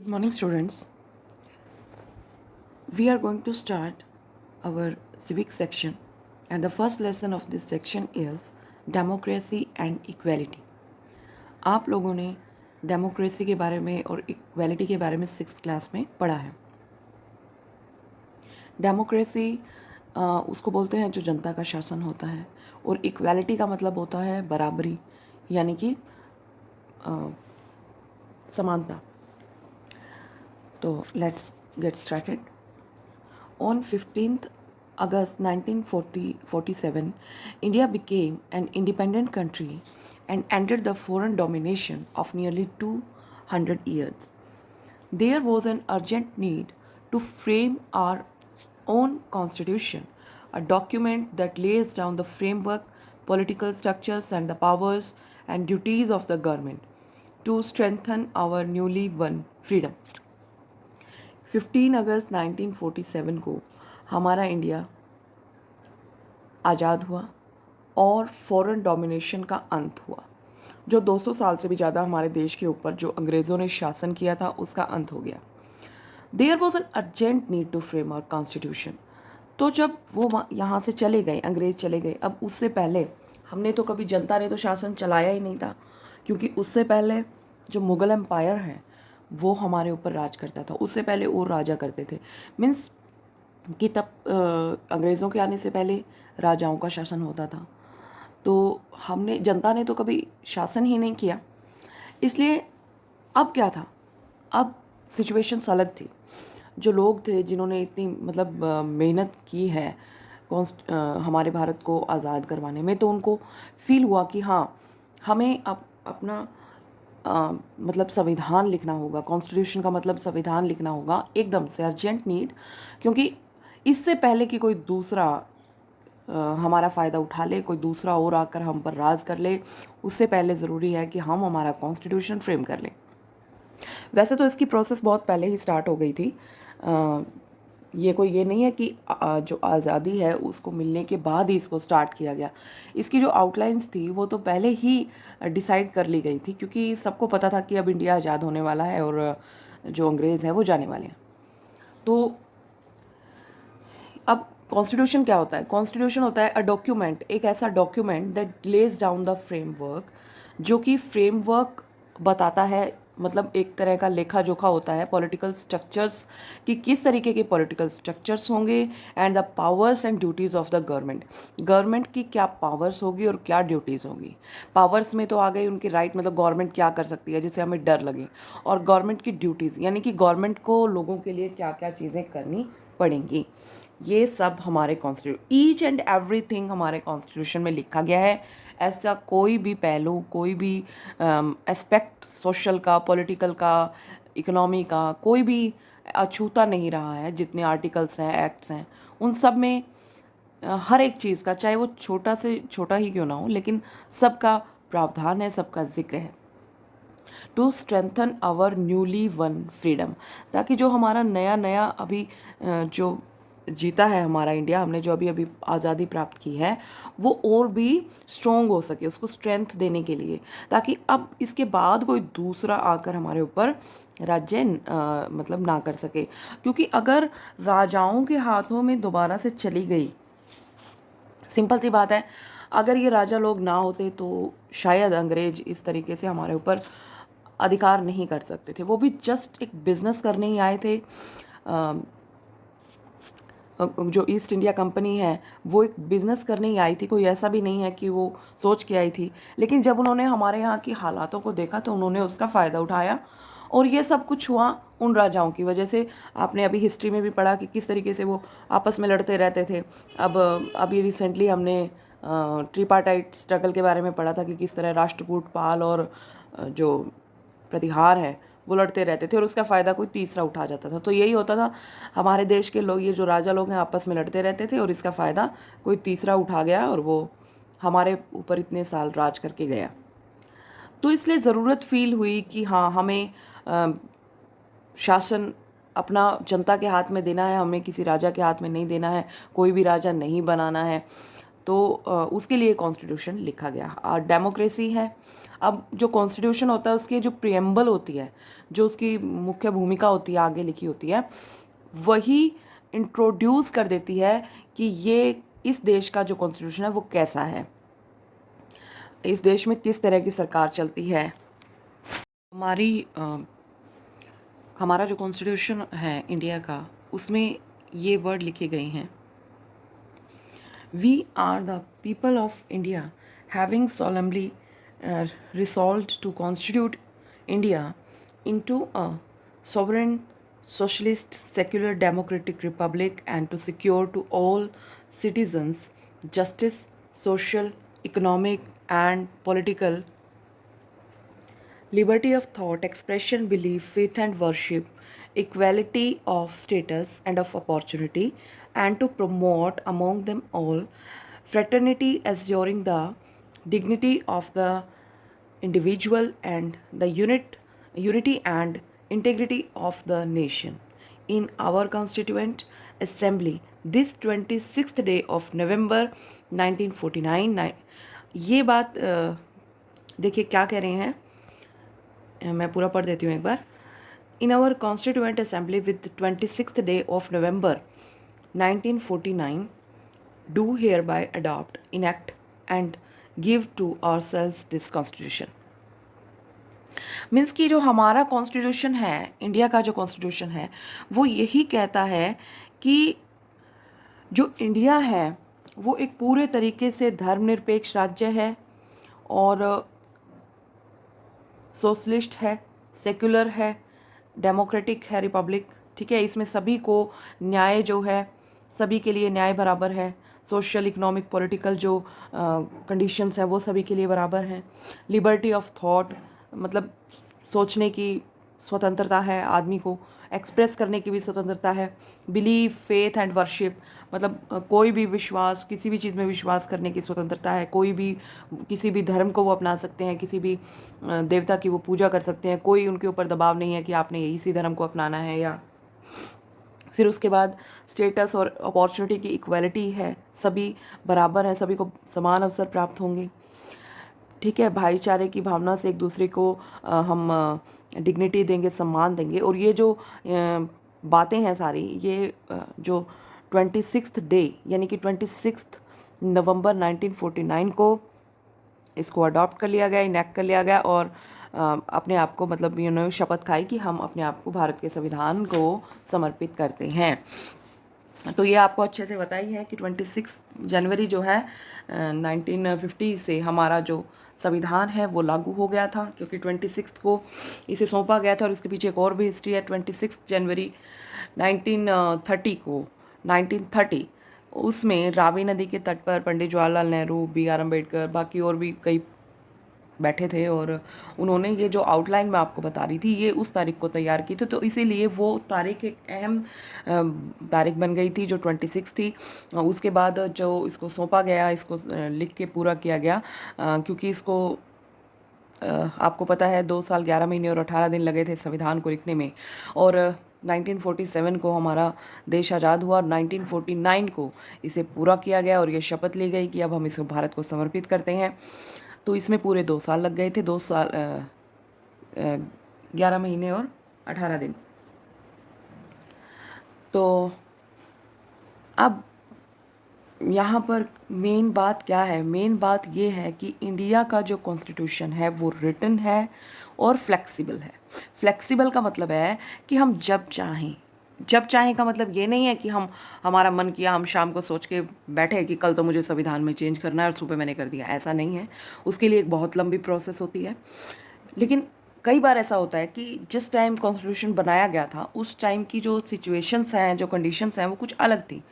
Good morning, students. We are going to start our civic section, and the first lesson of this section is democracy and equality. आप लोगों ने democracy के बारे में और equality के बारे में 6th क्लास में पढ़ा है। डेमोक्रेसी उसको बोलते हैं जो जनता का शासन होता है, और इक्वालिटी का मतलब होता है बराबरी, यानी कि समानता। तो let's get started. On 15th August 1947, India became an independent country and ended the foreign domination of nearly 200 years. There was an urgent need to frame our own constitution, a document that lays down the framework, political structures, and the powers and duties of the government to strengthen our newly won freedom. 15 अगस्त 1947 को हमारा India आज़ाद हुआ और foreign domination का अंत हुआ। जो 200 साल से भी ज़्यादा हमारे देश के ऊपर जो अंग्रेज़ों ने शासन किया था उसका अंत हो गया। There was an urgent need to frame our constitution. तो जब वो यहाँ से चले गए, अंग्रेज़ चले गए, अब उससे पहले हमने तो कभी, जनता ने तो शासन चलाया ही नहीं था, क्योंकि उससे पहले जो मुग़ल एम्पायर है वो हमारे ऊपर राज करता था। उससे पहले और राजा करते थे, मीन्स कि तब अंग्रेज़ों के आने से पहले राजाओं का शासन होता था। तो जनता ने तो कभी शासन ही नहीं किया। इसलिए अब क्या था, अब सिचुएशंस अलग थी। जो लोग थे जिन्होंने इतनी मेहनत की है हमारे भारत को आज़ाद करवाने में, तो उनको फील हुआ कि हाँ, हमें अब अपना संविधान लिखना होगा। कॉन्स्टिट्यूशन का मतलब संविधान लिखना होगा, एकदम से अर्जेंट नीड, क्योंकि इससे पहले कि कोई दूसरा हमारा फ़ायदा उठा ले, कोई दूसरा और आकर हम पर राज कर ले, उससे पहले ज़रूरी है कि हम हमारा कॉन्स्टिट्यूशन फ्रेम कर लें। वैसे तो इसकी प्रोसेस बहुत पहले ही स्टार्ट हो गई थी। ये नहीं है कि जो आज़ादी है उसको मिलने के बाद ही इसको स्टार्ट किया गया। इसकी जो आउटलाइंस थी वो तो पहले ही डिसाइड कर ली गई थी, क्योंकि सबको पता था कि अब इंडिया आज़ाद होने वाला है और जो अंग्रेज़ हैं वो जाने वाले हैं। तो अब कॉन्स्टिट्यूशन क्या होता है? कॉन्स्टिट्यूशन होता है अ डॉक्यूमेंट, एक ऐसा document that lays down the framework, जो कि फ्रेमवर्क बताता है, मतलब एक तरह का लेखा जोखा होता है पॉलिटिकल स्ट्रक्चर्स कि किस तरीके के पॉलिटिकल स्ट्रक्चर्स होंगे, and the powers and duties of the government. Government की क्या पावर्स होगी और क्या ड्यूटीज़ होंगी। पावर्स में तो आ गई उनकी राइट, मतलब गवर्नमेंट क्या कर सकती है जिससे हमें डर लगे, और गवर्नमेंट की ड्यूटीज़ यानी कि गवर्नमेंट को लोगों के लिए क्या क्या चीज़ें करनी पड़ेंगी। ये सब हमारे ईच एंड एवरीथिंग हमारे कॉन्स्टिट्यूशन में लिखा गया है। ऐसा कोई भी पहलू, कोई भी एस्पेक्ट सोशल का, पॉलिटिकल का, इकोनॉमी का, कोई भी अछूता नहीं रहा है। जितने आर्टिकल्स हैं, एक्ट्स हैं, उन सब में हर एक चीज़ का, चाहे वो छोटा से छोटा ही क्यों ना हो, लेकिन सबका प्रावधान है, सबका जिक्र है। To strengthen our newly won freedom, ताकि जो हमारा नया अभी जो जीता है हमारा इंडिया, हमने जो अभी आज़ादी प्राप्त की है, वो और भी स्ट्रॉन्ग हो सके, उसको स्ट्रेंथ देने के लिए, ताकि अब इसके बाद कोई दूसरा आकर हमारे ऊपर राज्य ना कर सके। क्योंकि अगर राजाओं के हाथों में दोबारा से चली गई, सिंपल सी बात है, अगर ये राजा लोग ना होते तो शायद अंग्रेज इस तरीके से हमारे ऊपर अधिकार नहीं कर सकते थे। वो भी जस्ट एक बिजनेस करने ही आए थे। जो ईस्ट इंडिया कंपनी है वो एक बिज़नेस करने ही आई थी, कोई ऐसा भी नहीं है कि वो सोच के आई थी। लेकिन जब उन्होंने हमारे यहाँ की हालातों को देखा तो उन्होंने उसका फ़ायदा उठाया, और ये सब कुछ हुआ उन राजाओं की वजह से। आपने अभी हिस्ट्री में भी पढ़ा कि किस तरीके से वो आपस में लड़ते रहते थे। अब अभी रिसेंटली हमने ट्रिपार्टाइट स्ट्रगल के बारे में पढ़ा था कि किस तरह राष्ट्रकूट, पाल और जो प्रतिहार है वो लड़ते रहते थे, और उसका फ़ायदा कोई तीसरा उठा जाता था। तो यही होता था, हमारे देश के लोग, ये जो राजा लोग हैं, आपस में लड़ते रहते थे, और इसका फ़ायदा कोई तीसरा उठा गया और वो हमारे ऊपर इतने साल राज करके गया। तो इसलिए ज़रूरत फील हुई कि हाँ, हमें शासन अपना जनता के हाथ में देना है, हमें किसी राजा के हाथ में नहीं देना है, कोई भी राजा नहीं बनाना है। तो उसके लिए कॉन्स्टिट्यूशन लिखा गया। डेमोक्रेसी है। अब जो कॉन्स्टिट्यूशन होता है उसकी जो प्रियम्बल होती है, जो उसकी मुख्य भूमिका होती है आगे लिखी होती है, वही इंट्रोड्यूस कर देती है कि ये इस देश का जो कॉन्स्टिट्यूशन है वो कैसा है, इस देश में किस तरह की सरकार चलती है। हमारा जो कॉन्स्टिट्यूशन है इंडिया का, उसमें ये वर्ड लिखे गए हैं, we are the people of India having solemnly resolved to constitute India into a sovereign socialist secular democratic republic and to secure to all citizens justice, social, economic and political liberty of thought, expression, belief, faith and worship, equality of status and of opportunity, and to promote among them all fraternity, assuring the dignity of the individual and the unity and integrity of the nation. In our Constituent Assembly, this 26th day of November 1949, ये बात देखिए क्या कह रहे हैं, मैं पूरा पढ़ देती हूँ एक बार। In our constituent assembly with 26th day of November 1949 do hereby adopt enact and give to ourselves this constitution. Means कि जो हमारा कॉन्स्टिट्यूशन है, इंडिया का जो कॉन्स्टिट्यूशन है, वो यही कहता है कि जो इंडिया है वो एक पूरे तरीके से धर्मनिरपेक्ष राज्य है और सोशलिस्ट है, सेक्युलर है, डेमोक्रेटिक है, रिपब्लिक, ठीक है। इसमें सभी को न्याय जो है, सभी के लिए न्याय बराबर है। सोशल, इकोनॉमिक, पॉलिटिकल जो कंडीशंस हैं वो सभी के लिए बराबर हैं। लिबर्टी ऑफ थॉट मतलब सोचने की स्वतंत्रता है आदमी को, एक्सप्रेस करने की भी स्वतंत्रता है। बिलीफ, फेथ एंड वर्शिप मतलब कोई भी विश्वास, किसी भी चीज़ में विश्वास करने की स्वतंत्रता है। कोई भी किसी भी धर्म को वो अपना सकते हैं, किसी भी देवता की वो पूजा कर सकते हैं। कोई उनके ऊपर दबाव नहीं है कि आपने इसी धर्म को अपनाना है। या फिर उसके बाद स्टेटस और अपॉर्चुनिटी की इक्वालिटी है, सभी बराबर हैं, सभी को समान अवसर प्राप्त होंगे, ठीक है। भाईचारे की भावना से एक दूसरे को हम डिग्निटी देंगे, सम्मान देंगे। और ये जो बातें हैं सारी, ये जो 26th डे यानी कि 26 नवंबर 1949 को इसको अडॉप्ट कर लिया गया, इनैक्ट कर लिया गया और अपने आप को मतलब शपथ खाई कि हम अपने आप को भारत के संविधान को समर्पित करते हैं। तो ये आपको अच्छे से पता ही है कि 26 जनवरी जो है 1950 से हमारा जो संविधान है वो लागू हो गया था, क्योंकि 26 को इसे सौंपा गया था। और इसके पीछे एक और भी हिस्ट्री है। 26 जनवरी 1930 उसमें रावी नदी के तट पर पंडित जवाहरलाल नेहरू, BR अम्बेडकर, बाकी और भी कई बैठे थे और उन्होंने ये जो आउटलाइन मैं आपको बता रही थी ये उस तारीख को तैयार की थी। तो इसीलिए वो तारीख एक अहम तारीख बन गई थी जो 26 थी। उसके बाद जो इसको सौंपा गया, इसको लिख के पूरा किया गया, क्योंकि इसको आपको पता है 2 साल 11 महीने और 18 दिन लगे थे संविधान को लिखने में। और 1947 को हमारा देश आज़ाद हुआ और 1949 को इसे पूरा किया गया और ये शपथ ली गई कि अब हम इसको भारत को समर्पित करते हैं। तो इसमें पूरे 2 साल लग गए थे, 2 साल 11 महीने और 18 दिन। तो अब यहाँ पर मेन बात क्या है? मेन बात ये है कि इंडिया का जो कॉन्स्टिट्यूशन है वो रिटन है और फ्लेक्सिबल है। फ्लेक्सिबल का मतलब है कि हम जब चाहें का मतलब ये नहीं है कि हमारा मन किया, हम शाम को सोच के बैठे कि कल तो मुझे संविधान में चेंज करना है और सुबह मैंने कर दिया, ऐसा नहीं है। उसके लिए एक बहुत लंबी प्रोसेस होती है। लेकिन कई बार ऐसा होता है कि जिस टाइम कॉन्स्टिट्यूशन बनाया गया था उस टाइम की जो सिचुएशंस हैं, जो कंडीशंस हैं वो कुछ अलग थी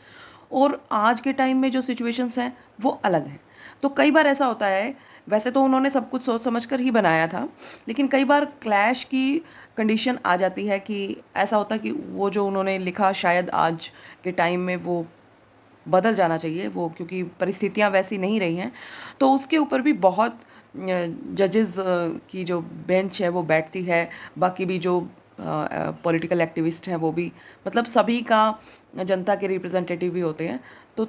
और आज के टाइम में जो सिचुएशंस हैं वो अलग हैं। तो कई बार ऐसा होता है, वैसे तो उन्होंने सब कुछ सोच समझ कर ही बनाया था, लेकिन कई बार क्लैश की कंडीशन आ जाती है कि ऐसा होता है कि वो जो उन्होंने लिखा शायद आज के टाइम में वो बदल जाना चाहिए, वो क्योंकि परिस्थितियां वैसी नहीं रही हैं। तो उसके ऊपर भी बहुत जजेस की जो बेंच है वो बैठती है, बाकी भी जो पॉलिटिकल एक्टिविस्ट हैं वो भी, मतलब सभी का जनता के रिप्रेजेंटेटिव भी होते हैं। तो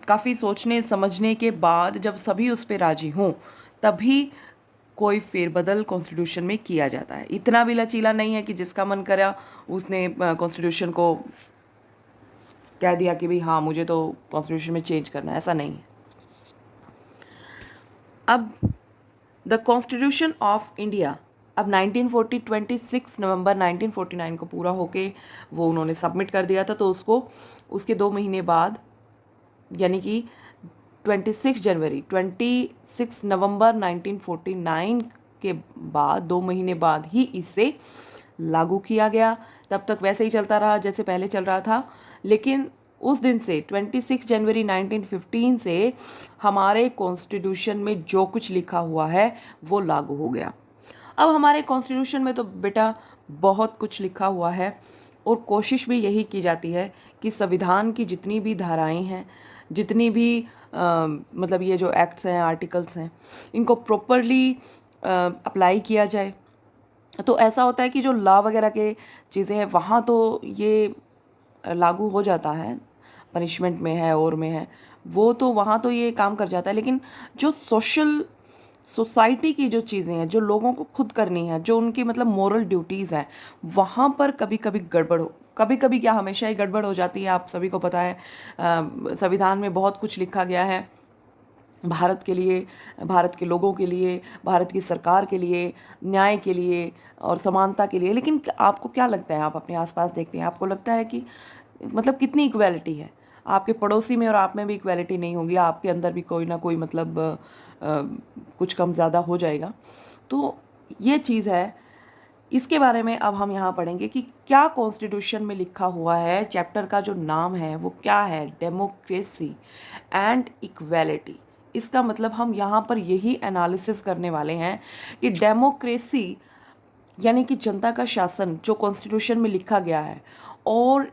काफ़ी सोचने समझने के बाद जब सभी उस पर राजी हों तभी कोई फेरबदल कॉन्स्टिट्यूशन में किया जाता है। इतना भी लचीला नहीं है कि जिसका मन करा उसने कॉन्स्टिट्यूशन को कह दिया कि भाई हाँ मुझे तो कॉन्स्टिट्यूशन में चेंज करना है, ऐसा नहीं है। अब द कॉन्स्टिट्यूशन ऑफ इंडिया अब 1940 26 नवंबर 1949 को पूरा होके वो उन्होंने सबमिट कर दिया था, तो उसको उसके 2 महीने बाद यानी कि 26 नवंबर 1949 के बाद 2 महीने बाद ही इसे लागू किया गया। तब तक वैसे ही चलता रहा जैसे पहले चल रहा था, लेकिन उस दिन से 26 जनवरी 1915 से हमारे कॉन्स्टिट्यूशन में जो कुछ लिखा हुआ है वो लागू हो गया। अब हमारे कॉन्स्टिट्यूशन में तो बेटा बहुत कुछ लिखा हुआ है और कोशिश भी यही की जाती है कि संविधान की जितनी भी धाराएं हैं, जितनी भी मतलब ये जो एक्ट्स हैं, आर्टिकल्स हैं, इनको प्रॉपरली अप्लाई किया जाए। तो ऐसा होता है कि जो लॉ वगैरह के चीज़ें हैं वहाँ तो ये लागू हो जाता है, पनिशमेंट में है और में है, वो तो वहाँ तो ये काम कर जाता है। लेकिन जो सोसाइटी की जो चीज़ें हैं, जो लोगों को खुद करनी है, जो उनकी मतलब मोरल ड्यूटीज़ हैं, वहाँ पर कभी कभी गड़बड़ हो, कभी कभी क्या हमेशा ही गड़बड़ हो जाती है। आप सभी को पता है संविधान में बहुत कुछ लिखा गया है भारत के लिए, भारत के लोगों के लिए, भारत की सरकार के लिए, न्याय के लिए और समानता के लिए। लेकिन आपको क्या लगता है, आप अपने आसपास देखते हैं, आपको लगता है कि मतलब कितनी इक्वालिटी है? आपके पड़ोसी में और आप में भी इक्वालिटी नहीं होगी, आपके अंदर भी कोई ना कोई मतलब कुछ कम ज़्यादा हो जाएगा। तो ये चीज़ है, इसके बारे में अब हम यहाँ पढ़ेंगे कि क्या कॉन्स्टिट्यूशन में लिखा हुआ है। चैप्टर का जो नाम है वो क्या है, डेमोक्रेसी एंड इक्वालिटी। इसका मतलब हम यहाँ पर यही एनालिसिस करने वाले हैं कि डेमोक्रेसी यानी कि जनता का शासन जो कॉन्स्टिट्यूशन में लिखा गया है, और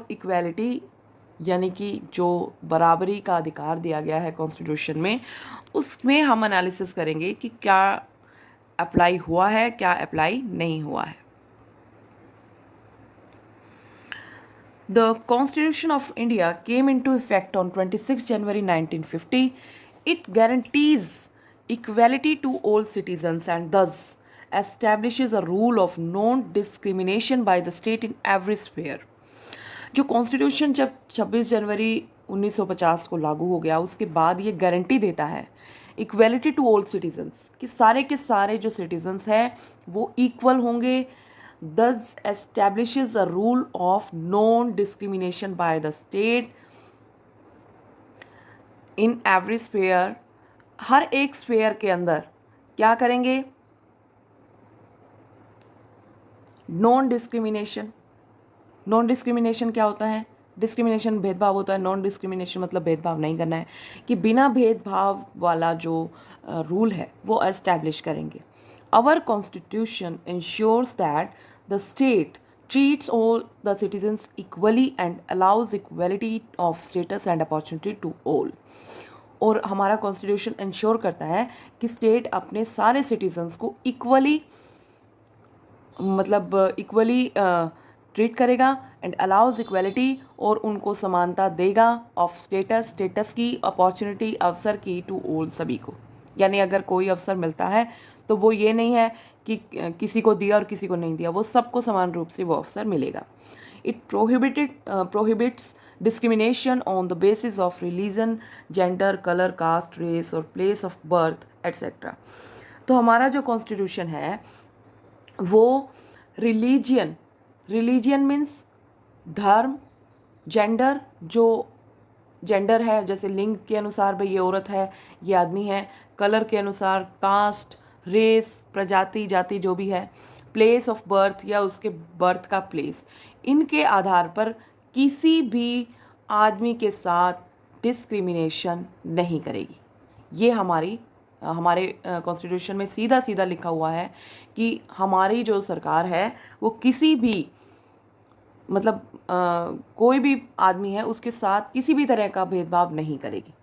इक्वालिटी यानी कि जो बराबरी का अधिकार दिया गया है कॉन्स्टिट्यूशन में, उसमें हम एनालिसिस करेंगे कि क्या अप्लाई हुआ है, क्या अप्लाई नहीं हुआ है। The Constitution of India came into effect on 26 January 1950. It guarantees equality to all citizens and thus establishes a rule of non-discrimination by the state in every sphere. जो कॉन्स्टिट्यूशन जब 26 जनवरी 1950 को लागू हो गया, उसके बाद ये गारंटी देता है इक्वलिटी टू ऑल सिटीजन्स, कि सारे के सारे जो सिटीजन्स हैं वो इक्वल होंगे। thus establishes a rule of non discrimination by the state in every sphere. हर एक स्फेयर के अंदर क्या करेंगे, नॉन डिस्क्रिमिनेशन। नॉन डिस्क्रिमिनेशन क्या होता है? डिस्क्रिमिनेशन भेदभाव होता है, नॉन डिस्क्रिमिनेशन मतलब भेदभाव नहीं करना है, कि बिना भेदभाव वाला जो रूल है वो एस्टैब्लिश करेंगे। Our constitution ensures that the state treats all the citizens equally and allows equality of status and opportunity to all. और हमारा कॉन्स्टिट्यूशन इंश्योर करता है कि स्टेट अपने सारे सिटीजन्स को इक्वली ट्रीट करेगा एंड अलाउज इक्वलिटी, और उनको समानता देगा ऑफ स्टेटस की, अपॉर्चुनिटी अवसर की, टू ऑल सभी को। यानी अगर कोई अवसर मिलता है तो वो ये नहीं है कि किसी को दिया और किसी को नहीं दिया, वो सबको समान रूप से वो अवसर मिलेगा। It prohibits discrimination on the basis of religion, gender, colour, caste, race और प्लेस ऑफ बर्थ एट्सेट्रा। तो हमारा जो कॉन्स्टिट्यूशन है वो रिलीजियन मीन्स धर्म, जेंडर, जो जेंडर है जैसे लिंग के अनुसार भाई ये औरत है, ये आदमी है, कलर के अनुसार कास्ट, रेस, प्रजाति, जाति जो भी है, प्लेस ऑफ बर्थ या उसके बर्थ का प्लेस, इनके आधार पर किसी भी आदमी के साथ डिस्क्रिमिनेशन नहीं करेगी। ये हमारे कॉन्स्टिट्यूशन में सीधा सीधा लिखा हुआ है कि हमारी जो सरकार है वो किसी भी मतलब कोई भी आदमी है उसके साथ किसी भी तरह का भेदभाव नहीं करेगी।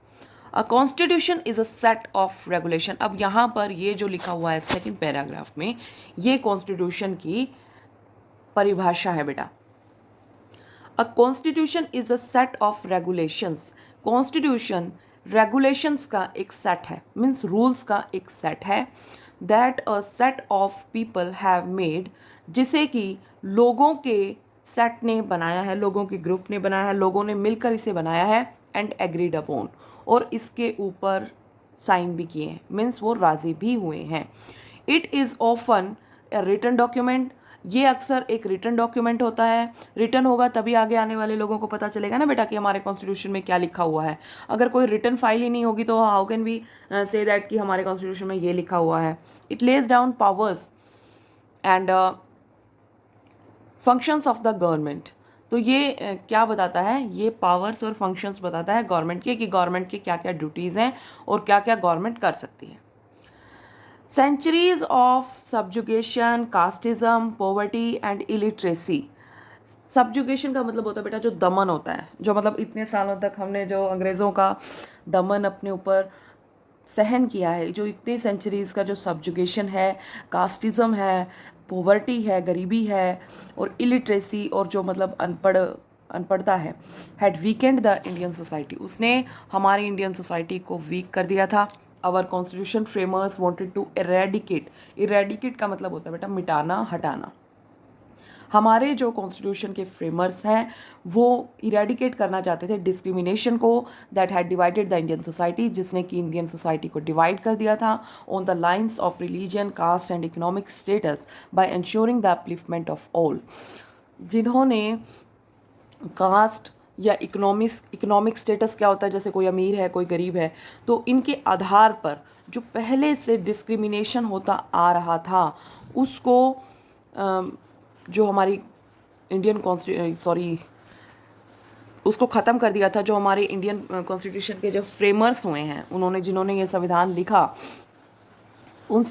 A constitution is a set of regulation. अब यहाँ पर ये जो लिखा हुआ है सेकंड पैराग्राफ में, ये कॉन्स्टिट्यूशन की परिभाषा है बेटा। A constitution is a set of regulations. Constitution regulations का एक सेट है, मीन्स रूल्स का एक सेट है, that a set of people have made, जिसे कि लोगों के सेट ने बनाया है, लोगों के ग्रुप ने बनाया है, लोगों ने मिलकर इसे बनाया है, एंड एग्रीड अपॉन, और इसके ऊपर साइन भी किए हैं, मीन्स वो राजी भी हुए हैं। It is often a written document, ये अक्सर एक रिटन डॉक्यूमेंट होता है। रिटन होगा तभी आगे आने वाले लोगों को पता चलेगा ना बेटा कि हमारे कॉन्स्टिट्यूशन में क्या लिखा हुआ है। अगर कोई रिटन फाइल ही नहीं होगी तो how can we say that कि हमारे कॉन्स्टिट्यूशन में ये लिखा हुआ है। It lays down powers and functions of the government. तो ये क्या बताता है, ये पावर्स और फंक्शंस बताता है गवर्नमेंट के, कि गवर्नमेंट की क्या क्या ड्यूटीज़ हैं और क्या क्या गवर्नमेंट कर सकती है। Centuries of subjugation, casteism, poverty and illiteracy. Subjugation का मतलब होता है बेटा जो दमन होता है, जो मतलब इतने सालों तक हमने जो अंग्रेज़ों का दमन अपने ऊपर सहन किया है, जो इतने सेंचुरीज़ का जो सब्जुगेशन है, कास्टिज्म है, पॉवर्टी है, गरीबी है, और इलिटरेसी और जो मतलब अनपढ़ता है, had weakened the Indian society, उसने हमारी इंडियन सोसाइटी को वीक कर दिया था। Our constitution framers wanted to eradicate, eradicate का मतलब होता है बेटा मिटाना, हटाना। हमारे जो कॉन्स्टिट्यूशन के फ्रेमर्स हैं वो इरेडिकेट करना चाहते थे डिस्क्रिमिनेशन को, that had divided the Indian society, जिसने कि इंडियन सोसाइटी को डिवाइड कर दिया था on the lines of religion, caste and economic status by ensuring the upliftment of all. जिन्होंने कास्ट या इकोनॉमिक स्टेटस क्या होता है, जैसे कोई अमीर है कोई गरीब है, तो इनके आधार पर जो पहले से डिस्क्रिमिनेशन होता आ रहा था उसको जो हमारी उसको ख़त्म कर दिया था। जो हमारे इंडियन कॉन्स्टिट्यूशन के जो फ्रेमर्स हुए हैं, उन्होंने जिन्होंने ये संविधान लिखा, उन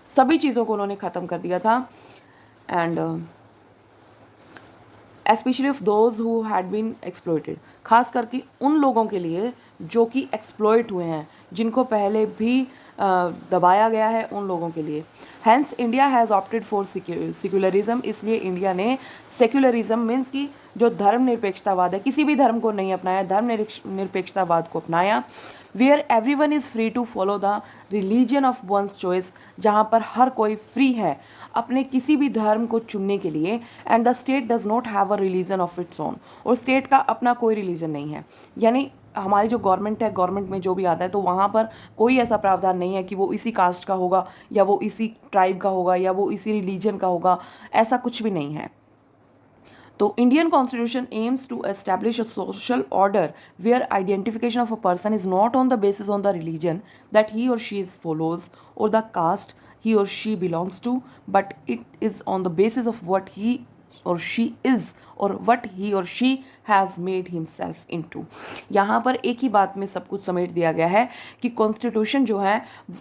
सभी चीज़ों को उन्होंने ख़त्म कर दिया था। And especially of those who had been exploited, खास करके उन लोगों के लिए जो कि एक्सप्लॉइट हुए हैं, जिनको पहले भी दबाया गया है, उन लोगों के लिए। Hence India has opted for secularism, इसलिए इंडिया ने सेक्युलरिज्म मीन्स कि जो धर्मनिरपेक्षतावाद है, किसी भी धर्म को नहीं अपनाया, धर्मनिरपेक्षतावाद को अपनाया। Where everyone is free to follow the religion of one's choice, जहाँ पर हर कोई फ्री है अपने किसी भी धर्म को चुनने के लिए। And the state does not have a religion of its own, और स्टेट का अपना कोई रिलीजन नहीं है। यानी हमारी जो गवर्नमेंट है, गवर्नमेंट में जो भी आता है तो वहाँ पर कोई ऐसा प्रावधान नहीं है कि वो इसी कास्ट का होगा या वो इसी ट्राइब का होगा या वो इसी रिलीजन का होगा, ऐसा कुछ भी नहीं है। तो Indian constitution aims to establish a social order where identification of a person is not on the basis on the religion that he और शी इज फॉलोज और the caste he or she belongs to, but it is on the basis of what he or she is or what he or she has made himself into। यहाँ पर एक ही बात में सब कुछ समेट दिया गया है कि कॉन्स्टिट्यूशन जो है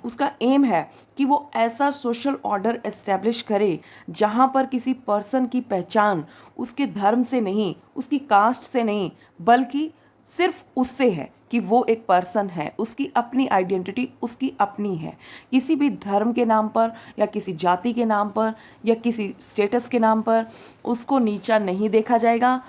उसका एम है कि वो ऐसा सोशल ऑर्डर एस्टेब्लिश करे जहाँ पर किसी पर्सन की पहचान उसके धर्म से नहीं, उसकी कास्ट से नहीं, बल्कि सिर्फ उससे है कि वो एक पर्सन है, उसकी अपनी आइडेंटिटी उसकी अपनी है। किसी भी धर्म के नाम पर या किसी जाति के नाम पर या किसी स्टेटस के नाम पर उसको नीचा नहीं देखा जाएगा।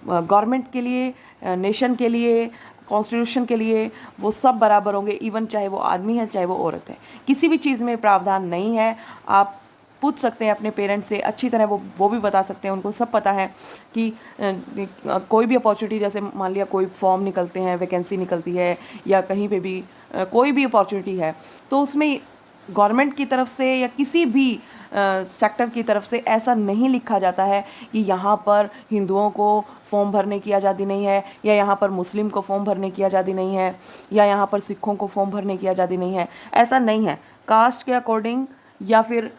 गवर्नमेंट के लिए, नेशन के लिए, कॉन्स्टिट्यूशन के लिए वो सब बराबर होंगे, इवन चाहे वो आदमी है चाहे वो औरत है। किसी भी चीज़ में प्रावधान नहीं है। आप पूछ सकते हैं अपने पेरेंट्स से, अच्छी तरह वो भी बता सकते हैं, उनको सब पता है कि कोई भी अपॉर्चुनिटी, जैसे मान लिया कोई फॉर्म निकलते हैं, वैकेंसी निकलती है या कहीं पे भी कोई भी अपॉर्चुनिटी है, तो उसमें गवर्नमेंट की तरफ से या किसी भी सेक्टर की तरफ से ऐसा नहीं लिखा जाता है कि यहाँ पर हिंदुओं को फॉर्म भरने की आज़ादी नहीं है, या यहाँ पर मुस्लिम को फॉर्म भरने की आज़ादी नहीं है, या यहाँ पर सिखों को फॉर्म भरने की आज़ादी नहीं है। ऐसा नहीं है। कास्ट के अकॉर्डिंग, या फिर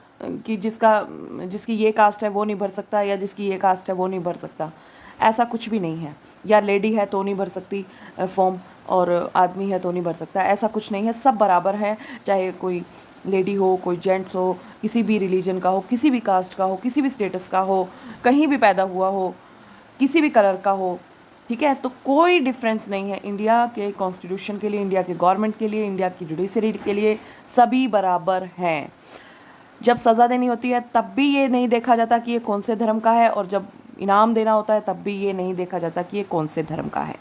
कि जिसकी ये कास्ट है वो नहीं भर सकता, या जिसकी ये कास्ट है वो नहीं भर सकता, ऐसा कुछ भी नहीं है। या लेडी है तो नहीं भर सकती फॉर्म, और आदमी है तो नहीं भर सकता, ऐसा कुछ नहीं है। सब बराबर हैं, चाहे कोई लेडी हो, कोई जेंट्स हो, किसी भी रिलीजन का हो, किसी भी कास्ट का हो, किसी भी स्टेटस का हो, कहीं भी पैदा हुआ हो, किसी भी कलर का हो, ठीक है। तो कोई डिफरेंस नहीं है इंडिया के कॉन्स्टिट्यूशन के लिए, इंडिया के गवर्नमेंट के लिए, इंडिया की जुडिशरी के लिए, सभी बराबर हैं। जब सज़ा देनी होती है तब भी ये नहीं देखा जाता कि ये कौन से धर्म का है, और जब इनाम देना होता है तब भी ये नहीं देखा जाता कि ये कौन से धर्म का है।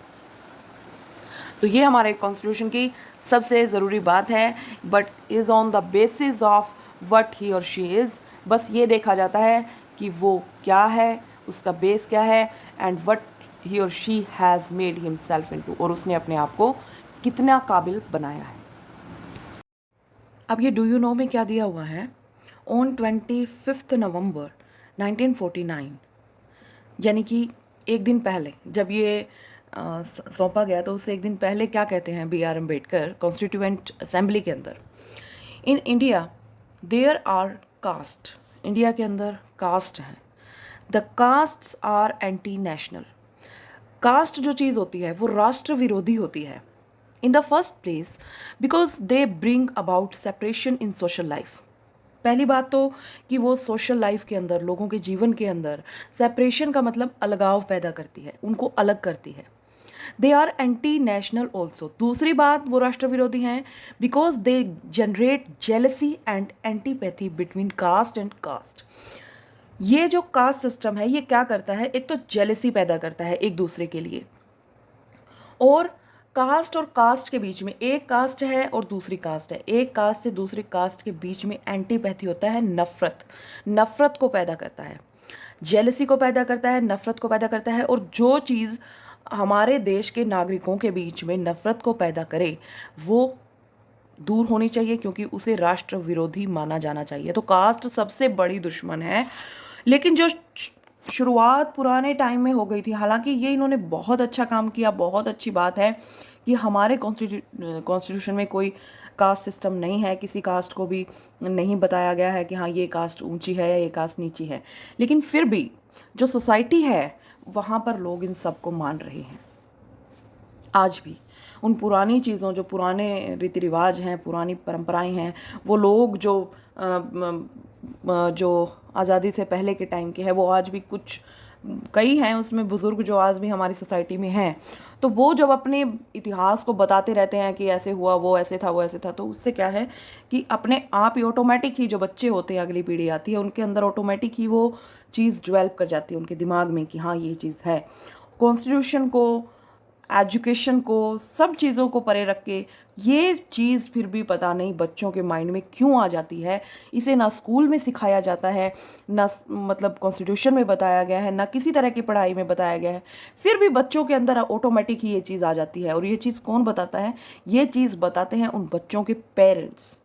तो ये हमारे कॉन्स्टिट्यूशन की सबसे ज़रूरी बात है, but is on the basis of what he और शी इज़। बस ये देखा जाता है कि वो क्या है, उसका बेस क्या है, एंड व्हाट ही और she has made himself into, और उसने अपने आप को कितना काबिल बनाया है। अब ये डू यू नो में क्या दिया हुआ है, ऑन 25 नवंबर 1949, यानी कि एक दिन पहले जब ये सौंपा गया, तो उससे एक दिन पहले क्या कहते हैं B R Ambedkar constituent assembly के अंदर, in India there are caste, India के अंदर कास्ट हैं, the castes are anti national. Caste जो चीज़ होती है वो राष्ट्र विरोधी होती है, in the first place because they bring about separation in social life. पहली बात तो कि वो सोशल लाइफ के अंदर, लोगों के जीवन के अंदर सेपरेशन का मतलब अलगाव पैदा करती है, उनको अलग करती है। They are anti national also, दूसरी बात वो राष्ट्र विरोधी हैं because they generate jealousy and antipathy between caste and caste. ये जो कास्ट सिस्टम है ये क्या करता है, एक तो जेलसी पैदा करता है एक दूसरे के लिए, और कास्ट के बीच में, एक कास्ट है और दूसरी कास्ट है, एक कास्ट से दूसरी कास्ट के बीच में एंटीपैथी होता है, नफरत को पैदा करता है, जेलसी को पैदा करता है, नफरत को पैदा करता है। और जो चीज़ हमारे देश के नागरिकों के बीच में नफरत को पैदा करे वो दूर होनी चाहिए, क्योंकि उसे राष्ट्र विरोधी माना जाना चाहिए। तो कास्ट सबसे बड़ी दुश्मन है। लेकिन जो शुरुआत पुराने टाइम में हो गई थी, हालांकि ये इन्होंने बहुत अच्छा काम किया, बहुत अच्छी बात है कि हमारे कॉन्स्टिट्यूशन में कोई कास्ट सिस्टम नहीं है, किसी कास्ट को भी नहीं बताया गया है कि हाँ ये कास्ट ऊंची है या ये कास्ट नीची है। लेकिन फिर भी जो सोसाइटी है वहाँ पर लोग इन सब को मान रहे हैं। आज भी उन पुरानी चीज़ों, जो पुराने रीति रिवाज हैं, पुरानी परंपराएं हैं, वो लोग जो आज़ादी से पहले के टाइम के हैं, वो आज भी कुछ कई हैं उसमें बुज़ुर्ग जो आज भी हमारी सोसाइटी में हैं। तो वो जब अपने इतिहास को बताते रहते हैं कि ऐसे हुआ, वो ऐसे था, वो ऐसे था, तो उससे क्या है कि अपने आप ही ऑटोमेटिक ही जो बच्चे होते हैं, अगली पीढ़ी आती है, उनके अंदर ऑटोमेटिक ही वो चीज़ डेवलप कर जाती है उनके दिमाग में कि हाँ ये चीज़ है। कॉन्स्टिट्यूशन को, एजुकेशन को, सब चीज़ों को परे रख के ये चीज़ फिर भी पता नहीं बच्चों के माइंड में क्यों आ जाती है। इसे ना स्कूल में सिखाया जाता है, ना मतलब कॉन्स्टिट्यूशन में बताया गया है, ना किसी तरह की पढ़ाई में बताया गया है, फिर भी बच्चों के अंदर ऑटोमेटिक ही ये चीज़ आ जाती है। और ये चीज़ कौन बताता है, ये चीज़ बताते हैं उन बच्चों के पेरेंट्स,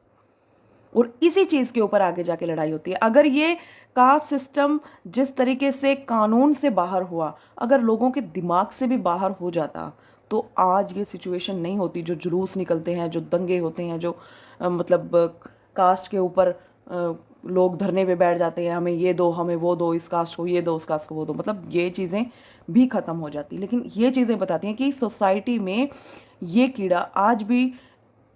और इसी चीज़ के ऊपर आगे जाके लड़ाई होती है। अगर ये कास्ट सिस्टम जिस तरीके से कानून से बाहर हुआ, अगर लोगों के दिमाग से भी बाहर हो जाता, तो आज ये सिचुएशन नहीं होती। जो जुलूस निकलते हैं, जो दंगे होते हैं, जो मतलब कास्ट के ऊपर लोग धरने पे बैठ जाते हैं, हमें ये दो, हमें वो दो, इस कास्ट को ये दो, उस कास्ट को वो दो, मतलब ये चीज़ें भी ख़त्म हो जाती। लेकिन ये चीज़ें बताती हैं कि सोसाइटी में ये कीड़ा आज भी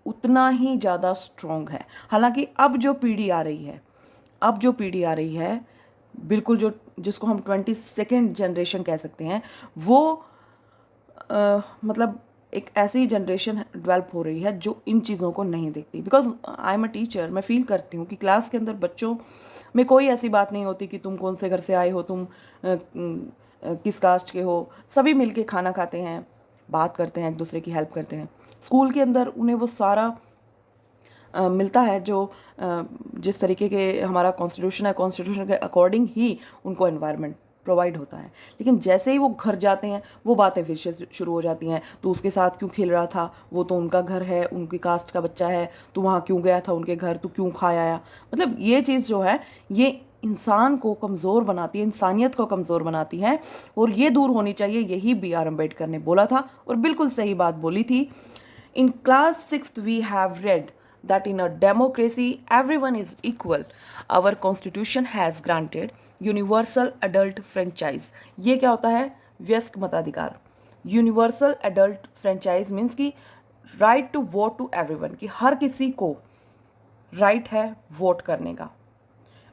उतना ही ज़्यादा स्ट्रॉन्ग है। हालांकि अब जो पीढ़ी आ रही है, बिल्कुल जो जिसको हम 22nd जनरेशन कह सकते हैं, वो मतलब एक ऐसी जनरेशन डेवलप हो रही है जो इन चीज़ों को नहीं देखती। Because I am a teacher, मैं फील करती हूँ कि क्लास के अंदर बच्चों में कोई ऐसी बात नहीं होती कि तुम कौन से घर से आए हो, तुम किस कास्ट के हो। सभी मिलके खाना खाते हैं, बात करते हैं, एक दूसरे की हेल्प करते हैं। स्कूल के अंदर उन्हें वो सारा मिलता है जो जिस तरीके के हमारा कॉन्स्टिट्यूशन है, कॉन्स्टिट्यूशन के अकॉर्डिंग ही उनको एनवायरनमेंट प्रोवाइड होता है। लेकिन जैसे ही वो घर जाते हैं वो बातें फिर से शुरू हो जाती हैं। तो उसके साथ क्यों खेल रहा था, वो तो उनका घर है, उनकी कास्ट का बच्चा है, तू वहाँ क्यों गया था उनके घर, तू क्यों खा आया। मतलब ये चीज़ जो है ये इंसान को कमज़ोर बनाती है, इंसानियत को कमज़ोर बनाती है, और ये दूर होनी चाहिए। यही बी आर अम्बेडकर ने बोला था और बिल्कुल सही बात बोली थी। In class 6th, we have read that in a democracy, everyone is equal. Our constitution has granted universal adult franchise. ये क्या होता है? व्यस्क मताधिकार। यूनिवर्सल एडल्ट फ्रेंचाइज मीन्स कि right to vote to everyone, कि हर किसी को राइट है वोट करने का।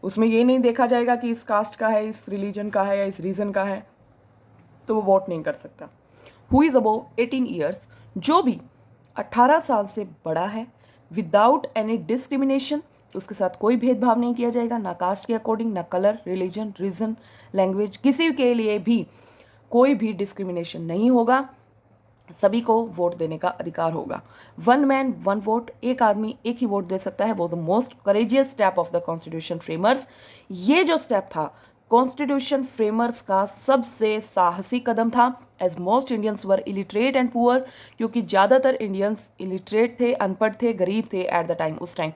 उसमें ये नहीं देखा जाएगा कि इस कास्ट का है, इस रिलीजन का है या इस रीजन का है, तो वो वोट नहीं कर सकता। हु इज़ अबव 18 ईयर्स, जो भी 18 साल से बड़ा है, विदाउट एनी डिस्क्रिमिनेशन उसके साथ कोई भेदभाव नहीं किया जाएगा, ना कास्ट के अकॉर्डिंग, ना कलर, रिलीजन, रीजन, लैंग्वेज, किसी के लिए भी कोई भी डिस्क्रिमिनेशन नहीं होगा। सभी को वोट देने का अधिकार होगा। वन मैन वन वोट, एक आदमी एक ही वोट दे सकता है। वो the most courageous step of the constitution framers, ये जो स्टेप था कॉन्स्टिट्यूशन फ्रेमर्स का सबसे साहसी कदम था। As most Indians were illiterate and poor, क्योंकि ज़्यादातर इंडियंस इलिटरेट थे, अनपढ़ थे, गरीब थे एट द टाइम, उस टाइम।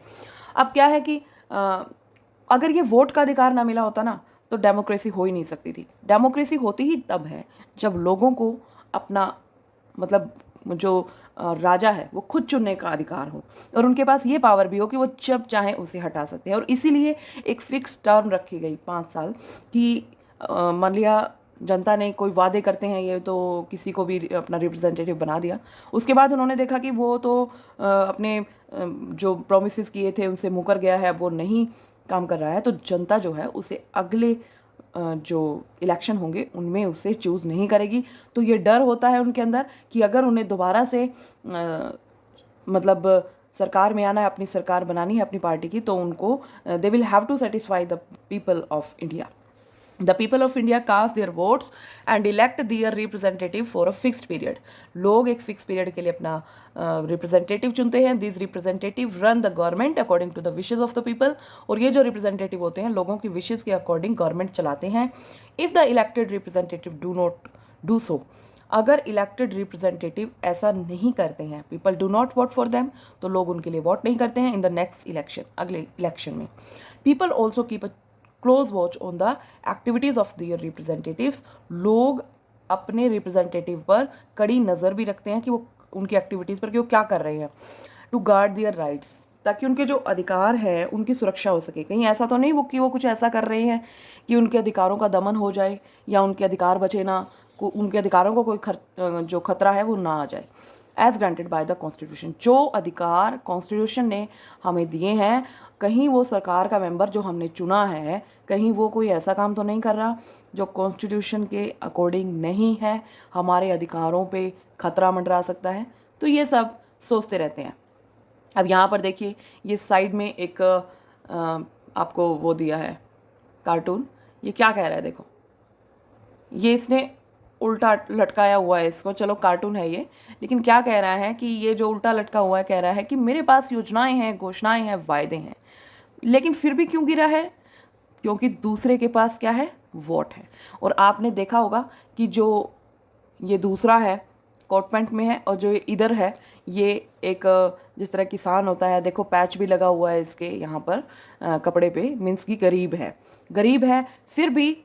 अब क्या है कि अगर ये वोट का अधिकार ना मिला होता ना तो डेमोक्रेसी हो ही नहीं सकती थी। डेमोक्रेसी होती ही तब है जब लोगों को अपना मतलब जो राजा है वो खुद चुनने का अधिकार हो और उनके पास ये पावर भी हो कि वो जब चाहे उसे हटा सकते हैं। और इसीलिए एक फिक्स टर्म रखी गई 5 साल कि मान लिया जनता ने कोई वादे करते हैं ये तो किसी को भी अपना रिप्रेजेंटेटिव बना दिया, उसके बाद उन्होंने देखा कि वो तो अपने जो प्रोमिसेस किए थे उनसे मुकर गया है, अब वो नहीं काम कर रहा है, तो जनता जो है उसे अगले जो इलेक्शन होंगे उनमें उससे चूज़ नहीं करेगी। तो ये डर होता है उनके अंदर कि अगर उन्हें दोबारा से मतलब सरकार में आना है, अपनी सरकार बनानी है अपनी पार्टी की, तो उनको they will have to satisfy the people of India. The people of India cast their votes and elect their representative for a fixed period. लोग एक फिक्स पीरियड के लिए अपना रिप्रेजेंटेटिव चुनते हैं। These representative run the government according to the wishes of the people. और ये जो रिप्रेजेंटेटिव होते हैं लोगों की विशेज़ के अकॉर्डिंग गवर्नमेंट चलाते हैं। If the elected representative do not do so, अगर इलेक्टेड रिप्रेजेंटेटिव ऐसा नहीं करते हैं, people do not vote for them, तो लोग उनके लिए वोट नहीं करते हैं इन द नेक्स्ट इलेक्शन, अगले इलेक्शन में। People also keep a close watch on the activities of their representatives, लोग अपने रिप्रेजेंटेटिव पर कड़ी नज़र भी रखते हैं कि वो उनकी एक्टिविटीज़ पर कि वो क्या कर रहे हैं। टू गार्ड दियर राइट्स, ताकि उनके जो अधिकार है उनकी सुरक्षा हो सके। कहीं ऐसा तो नहीं वो कि वो कुछ ऐसा कर रहे हैं कि उनके अधिकारों का दमन हो जाए या उनके अधिकार बचे ना, उनके अधिकारों को कोई जो खतरा है वो ना आ जाए। As granted by the constitution, जो अधिकार कॉन्स्टिट्यूशन ने हमें दिए हैं, कहीं वो सरकार का मेंबर जो हमने चुना है कहीं वो कोई ऐसा काम तो नहीं कर रहा जो कॉन्स्टिट्यूशन के अकॉर्डिंग नहीं है, हमारे अधिकारों पे खतरा मंडरा सकता है। तो ये सब सोचते रहते हैं। अब यहाँ पर देखिए ये साइड में एक आपको वो दिया है कार्टून, ये क्या कह रहा है देखो, ये इसने उल्टा लटकाया हुआ है इसको, चलो कार्टून है ये, लेकिन क्या कह रहा है कि ये जो उल्टा लटका हुआ है कह रहा है कि मेरे पास योजनाएं हैं, घोषणाएं हैं, वायदे हैं, लेकिन फिर भी क्यों गिरा है? क्योंकि दूसरे के पास क्या है? वोट है। और आपने देखा होगा कि जो ये दूसरा है कोट पैंट में है और जो इधर है ये एक जिस तरह किसान होता है, देखो पैच भी लगा हुआ है इसके यहाँ पर कपड़े पे, मीन्स की गरीब है फिर भी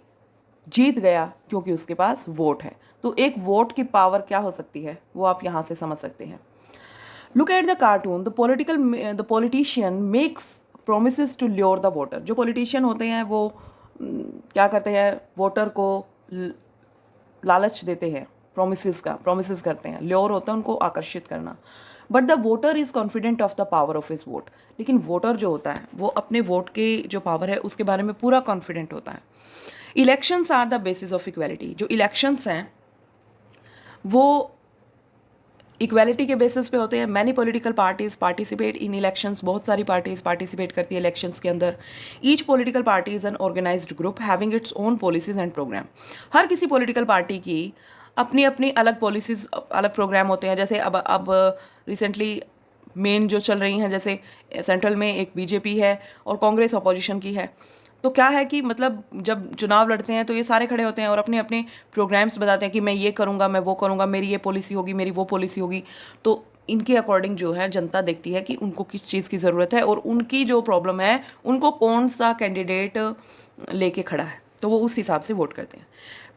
जीत गया क्योंकि उसके पास वोट है। तो एक वोट की पावर क्या हो सकती है वो आप यहाँ से समझ सकते हैं। Look at the cartoon, the politician makes promises to lure the voter. जो पॉलिटिशियन होते हैं वो क्या करते हैं, वोटर को लालच देते हैं, प्रोमिसेस करते हैं, ल्योर होता है उनको आकर्षित करना। But the voter is confident of the power of his vote, लेकिन वोटर जो होता है वो अपने वोट के जो पावर है उसके बारे में पूरा कॉन्फिडेंट होता है। Elections are the basis of equality, जो इलेक्शंस हैं वो इक्वालिटी के बेसिस पे होते हैं। Many political parties participate in elections, बहुत सारी पार्टीज पार्टिसिपेट करती है इलेक्शंस के अंदर। Each political party is an organised group having its own policies and programme. हर किसी पॉलिटिकल पार्टी की अपनी अपनी अलग पॉलिसीज, अलग प्रोग्राम होते हैं। जैसे अब रिसेंटली मेन जो चल रही हैं, जैसे सेंट्रल में एक बीजेपी है और कांग्रेस अपोजिशन की है। तो क्या है कि मतलब जब चुनाव लड़ते हैं तो ये सारे खड़े होते हैं और अपने अपने प्रोग्राम्स बताते हैं कि मैं ये करूँगा, मैं वो करूँगा, मेरी ये पॉलिसी होगी, मेरी वो पॉलिसी होगी। तो इनके अकॉर्डिंग जो है जनता देखती है कि उनको किस चीज़ की ज़रूरत है और उनकी जो प्रॉब्लम है उनको कौन सा कैंडिडेट लेके खड़ा है, तो वो उस हिसाब से वोट करते हैं।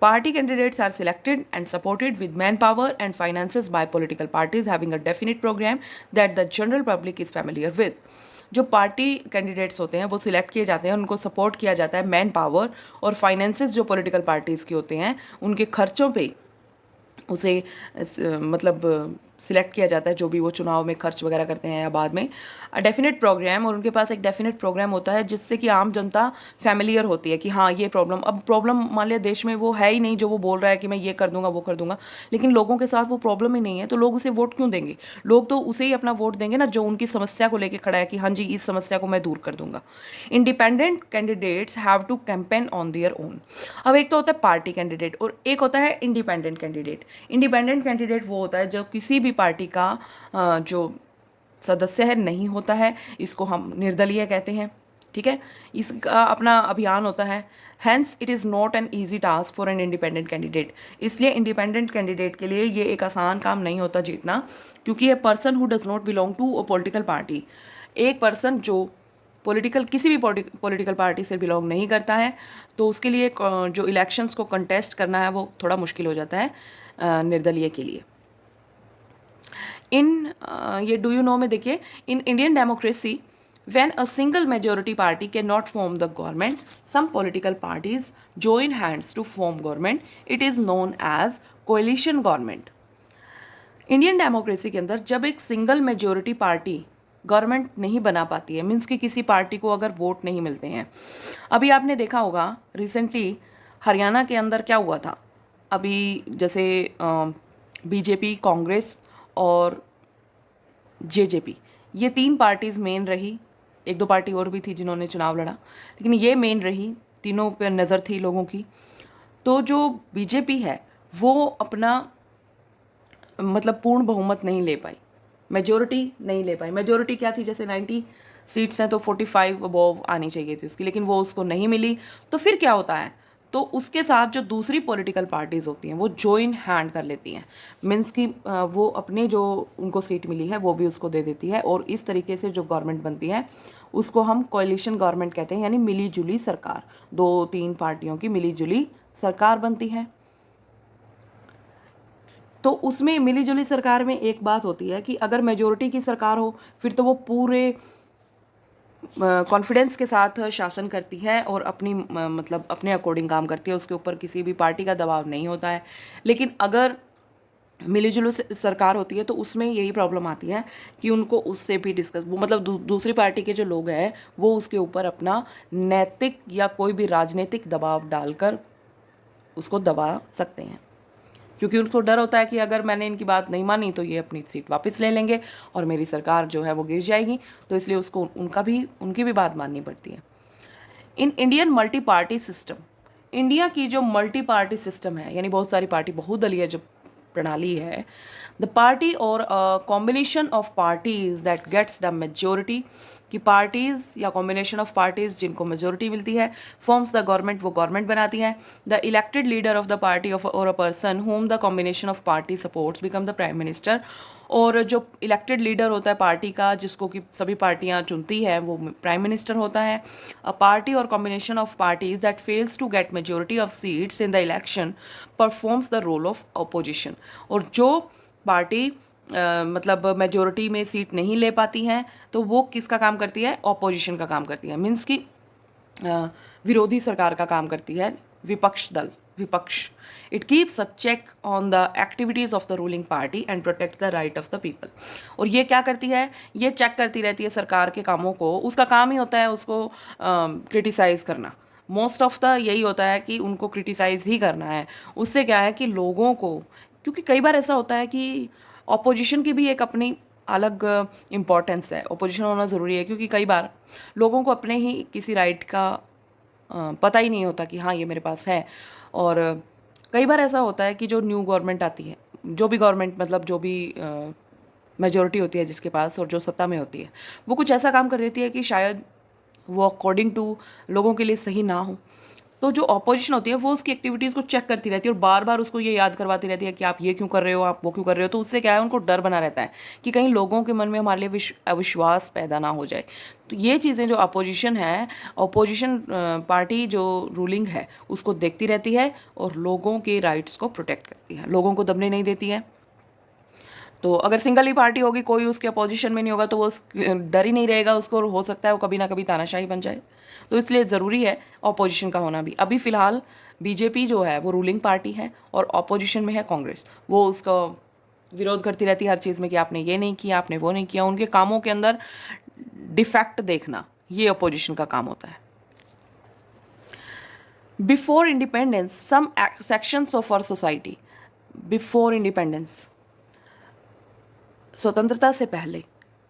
Party candidates are selected and supported with manpower and finances by political parties having a definite program that the general public is familiar with. जो पार्टी कैंडिडेट्स होते हैं वो सिलेक्ट किए जाते हैं, उनको सपोर्ट किया जाता है मैन पावर और फाइनेंसेस जो पॉलिटिकल पार्टीज़ के होते हैं उनके खर्चों पे उसे मतलब सिलेक्ट किया जाता है, जो भी वो चुनाव में खर्च वगैरह करते हैं या बाद में, डेफिनेट प्रोग्राम, और उनके पास एक डेफिनेट प्रोग्राम होता है जिससे कि आम जनता फैमिलियर होती है कि हाँ ये प्रॉब्लम, अब प्रॉब्लम मान लिया देश में वो है ही नहीं जो वो बोल रहा है कि मैं ये कर दूंगा वो कर दूंगा, लेकिन लोगों के साथ वो प्रॉब्लम ही नहीं है, तो लोग उसे वोट क्यों देंगे? लोग तो उसे ही अपना वोट देंगे ना जो उनकी समस्या को लेकर खड़ा है कि हाँ जी इस समस्या को मैं दूर कर दूंगा। Independent candidates have to campaign on their own. अब एक तो होता है पार्टी कैंडिडेट और एक होता है इंडिपेंडेंट कैंडिडेट। इंडिपेंडेंट कैंडिडेट वो होता है जो किसी भी पार्टी का जो सदस्य है नहीं होता है, इसको हम निर्दलीय कहते हैं, ठीक है। इसका अपना अभियान होता है। Hence it is not an easy task for an independent candidate. इसलिए इंडिपेंडेंट कैंडिडेट के लिए ये एक आसान काम नहीं होता जीतना, क्योंकि a person who does not belong to a political party, एक पर्सन जो किसी भी पॉलिटिकल पार्टी से बिलोंग नहीं करता है, तो उसके लिए जो इलेक्शंस को कंटेस्ट करना है वो थोड़ा मुश्किल हो जाता है निर्दलीय के लिए। इन ये डू यू नो में देखिए, in Indian democracy when a single majority party cannot form the government, some political parties join hands to form government. It is known as coalition government. Indian democracy के अंदर जब एक single majority party government नहीं बना पाती है, means कि किसी पार्टी को अगर वोट नहीं मिलते हैं, अभी आपने देखा होगा रिसेंटली हरियाणा के अंदर क्या हुआ था, अभी जैसे बीजेपी, कांग्रेस और जेजेपी, ये तीन पार्टीज मेन रही, एक दो पार्टी और भी थी जिन्होंने चुनाव लड़ा, लेकिन ये मेन रही, तीनों पर नज़र थी लोगों की। तो जो बीजेपी है वो अपना मतलब पूर्ण बहुमत नहीं ले पाई, मेजोरिटी नहीं ले पाई। मेजोरिटी क्या थी, जैसे 90 सीट्स हैं तो 45 अबोव आनी चाहिए थी उसकी, लेकिन वो उसको नहीं मिली। तो फिर क्या होता है, तो उसके साथ जो दूसरी पॉलिटिकल पार्टीज़ होती हैं वो जॉइन हैंड कर लेती हैं, मीन्स कि वो अपने जो उनको सीट मिली है वो भी उसको दे देती है, और इस तरीके से जो गवर्नमेंट बनती है उसको हम कोalition गवर्नमेंट कहते हैं, यानी मिली जुली सरकार, दो तीन पार्टियों की मिली जुली सरकार बनती है। तो उसमें मिली जुली सरकार में एक बात होती है कि अगर मेजोरिटी की सरकार हो फिर तो वो पूरे कॉन्फिडेंस के साथ शासन करती है और अपनी मतलब अपने अकॉर्डिंग काम करती है, उसके ऊपर किसी भी पार्टी का दबाव नहीं होता है। लेकिन अगर मिली जुली सरकार होती है तो उसमें यही प्रॉब्लम आती है कि उनको उससे भी डिस्कस, वो मतलब दूसरी पार्टी के जो लोग हैं वो उसके ऊपर अपना नैतिक या कोई भी राजनीतिक दबाव डालकर उसको दबा सकते हैं, क्योंकि उनको डर होता है कि अगर मैंने इनकी बात नहीं मानी तो ये अपनी सीट वापस ले लेंगे और मेरी सरकार जो है वो गिर जाएगी, तो इसलिए उसको उनकी भी बात माननी पड़ती है। In Indian multi party system, India की जो मल्टी पार्टी सिस्टम है, यानी बहुत सारी पार्टी, बहुदलीय जो प्रणाली है, the party or combination of parties that gets the majority, कि पार्टीज़ या कॉम्बिनेशन ऑफ पार्टीज़ जिनको मेजोरिटी मिलती है, फॉर्म्स द गवर्नमेंट, वो गवर्नमेंट बनाती हैं। The elected leader of the party of or a person whom the combination of party supports become the prime minister, और जो इलेक्टेड लीडर होता है पार्टी का जिसको कि सभी पार्टियां चुनती है वो प्राइम मिनिस्टर होता है। A party or combination of parties that fails to get majority of seats in the election performs the role of opposition, और जो पार्टी मतलब मेजोरिटी में सीट नहीं ले पाती हैं तो वो किसका काम करती है, ऑपोजिशन का काम करती है, मीन्स कि विरोधी सरकार का काम करती है, विपक्ष दल, विपक्ष। It keeps a check on the activities of the ruling party and protect the right of the people. और ये क्या करती है, ये चेक करती रहती है सरकार के कामों को, उसका काम ही होता है उसको क्रिटिसाइज़ करना, मोस्ट ऑफ द यही होता है कि उनको क्रिटिसाइज़ ही करना है। उससे क्या है कि लोगों को, क्योंकि कई बार ऐसा होता है कि ऑपोजिशन की भी एक अपनी अलग इम्पॉर्टेंस है, ऑपोजिशन होना ज़रूरी है, क्योंकि कई बार लोगों को अपने ही किसी राइट का पता ही नहीं होता कि हाँ ये मेरे पास है। और कई बार ऐसा होता है कि जो न्यू गवर्नमेंट आती है, जो भी गवर्नमेंट मतलब जो भी मेजोरिटी होती है जिसके पास और जो सत्ता में होती है, वो कुछ ऐसा काम कर देती है कि शायद वो अकॉर्डिंग टू लोगों के लिए सही ना हो, तो जो ऑपोजिशन होती है वो उसकी एक्टिविटीज़ को चेक करती रहती है और बार बार उसको ये याद करवाती रहती है कि आप ये क्यों कर रहे हो, आप वो क्यों कर रहे हो। तो उससे क्या है, उनको डर बना रहता है कि कहीं लोगों के मन में हमारे लिए अविश्वास पैदा ना हो जाए। तो ये चीज़ें जो अपोजिशन है, अपोजिशन पार्टी जो रूलिंग है उसको देखती रहती है और लोगों के राइट्स को प्रोटेक्ट करती है, लोगों को दबने नहीं देती है। तो अगर सिंगल ही पार्टी होगी, कोई उसके अपोजिशन में नहीं होगा, तो वो डर ही नहीं रहेगा उसको, और हो सकता है वो कभी ना कभी तानाशाही बन जाए। तो इसलिए ज़रूरी है ऑपोजिशन का होना भी। अभी फ़िलहाल बीजेपी जो है वो रूलिंग पार्टी है और ऑपोजिशन में है कांग्रेस, वो उसका विरोध करती रहती है हर चीज़ में कि आपने ये नहीं किया, आपने वो नहीं किया। उनके कामों के अंदर डिफेक्ट देखना, ये अपोजिशन का काम होता है। Before independence some sections of our society, before independence, स्वतंत्रता से पहले,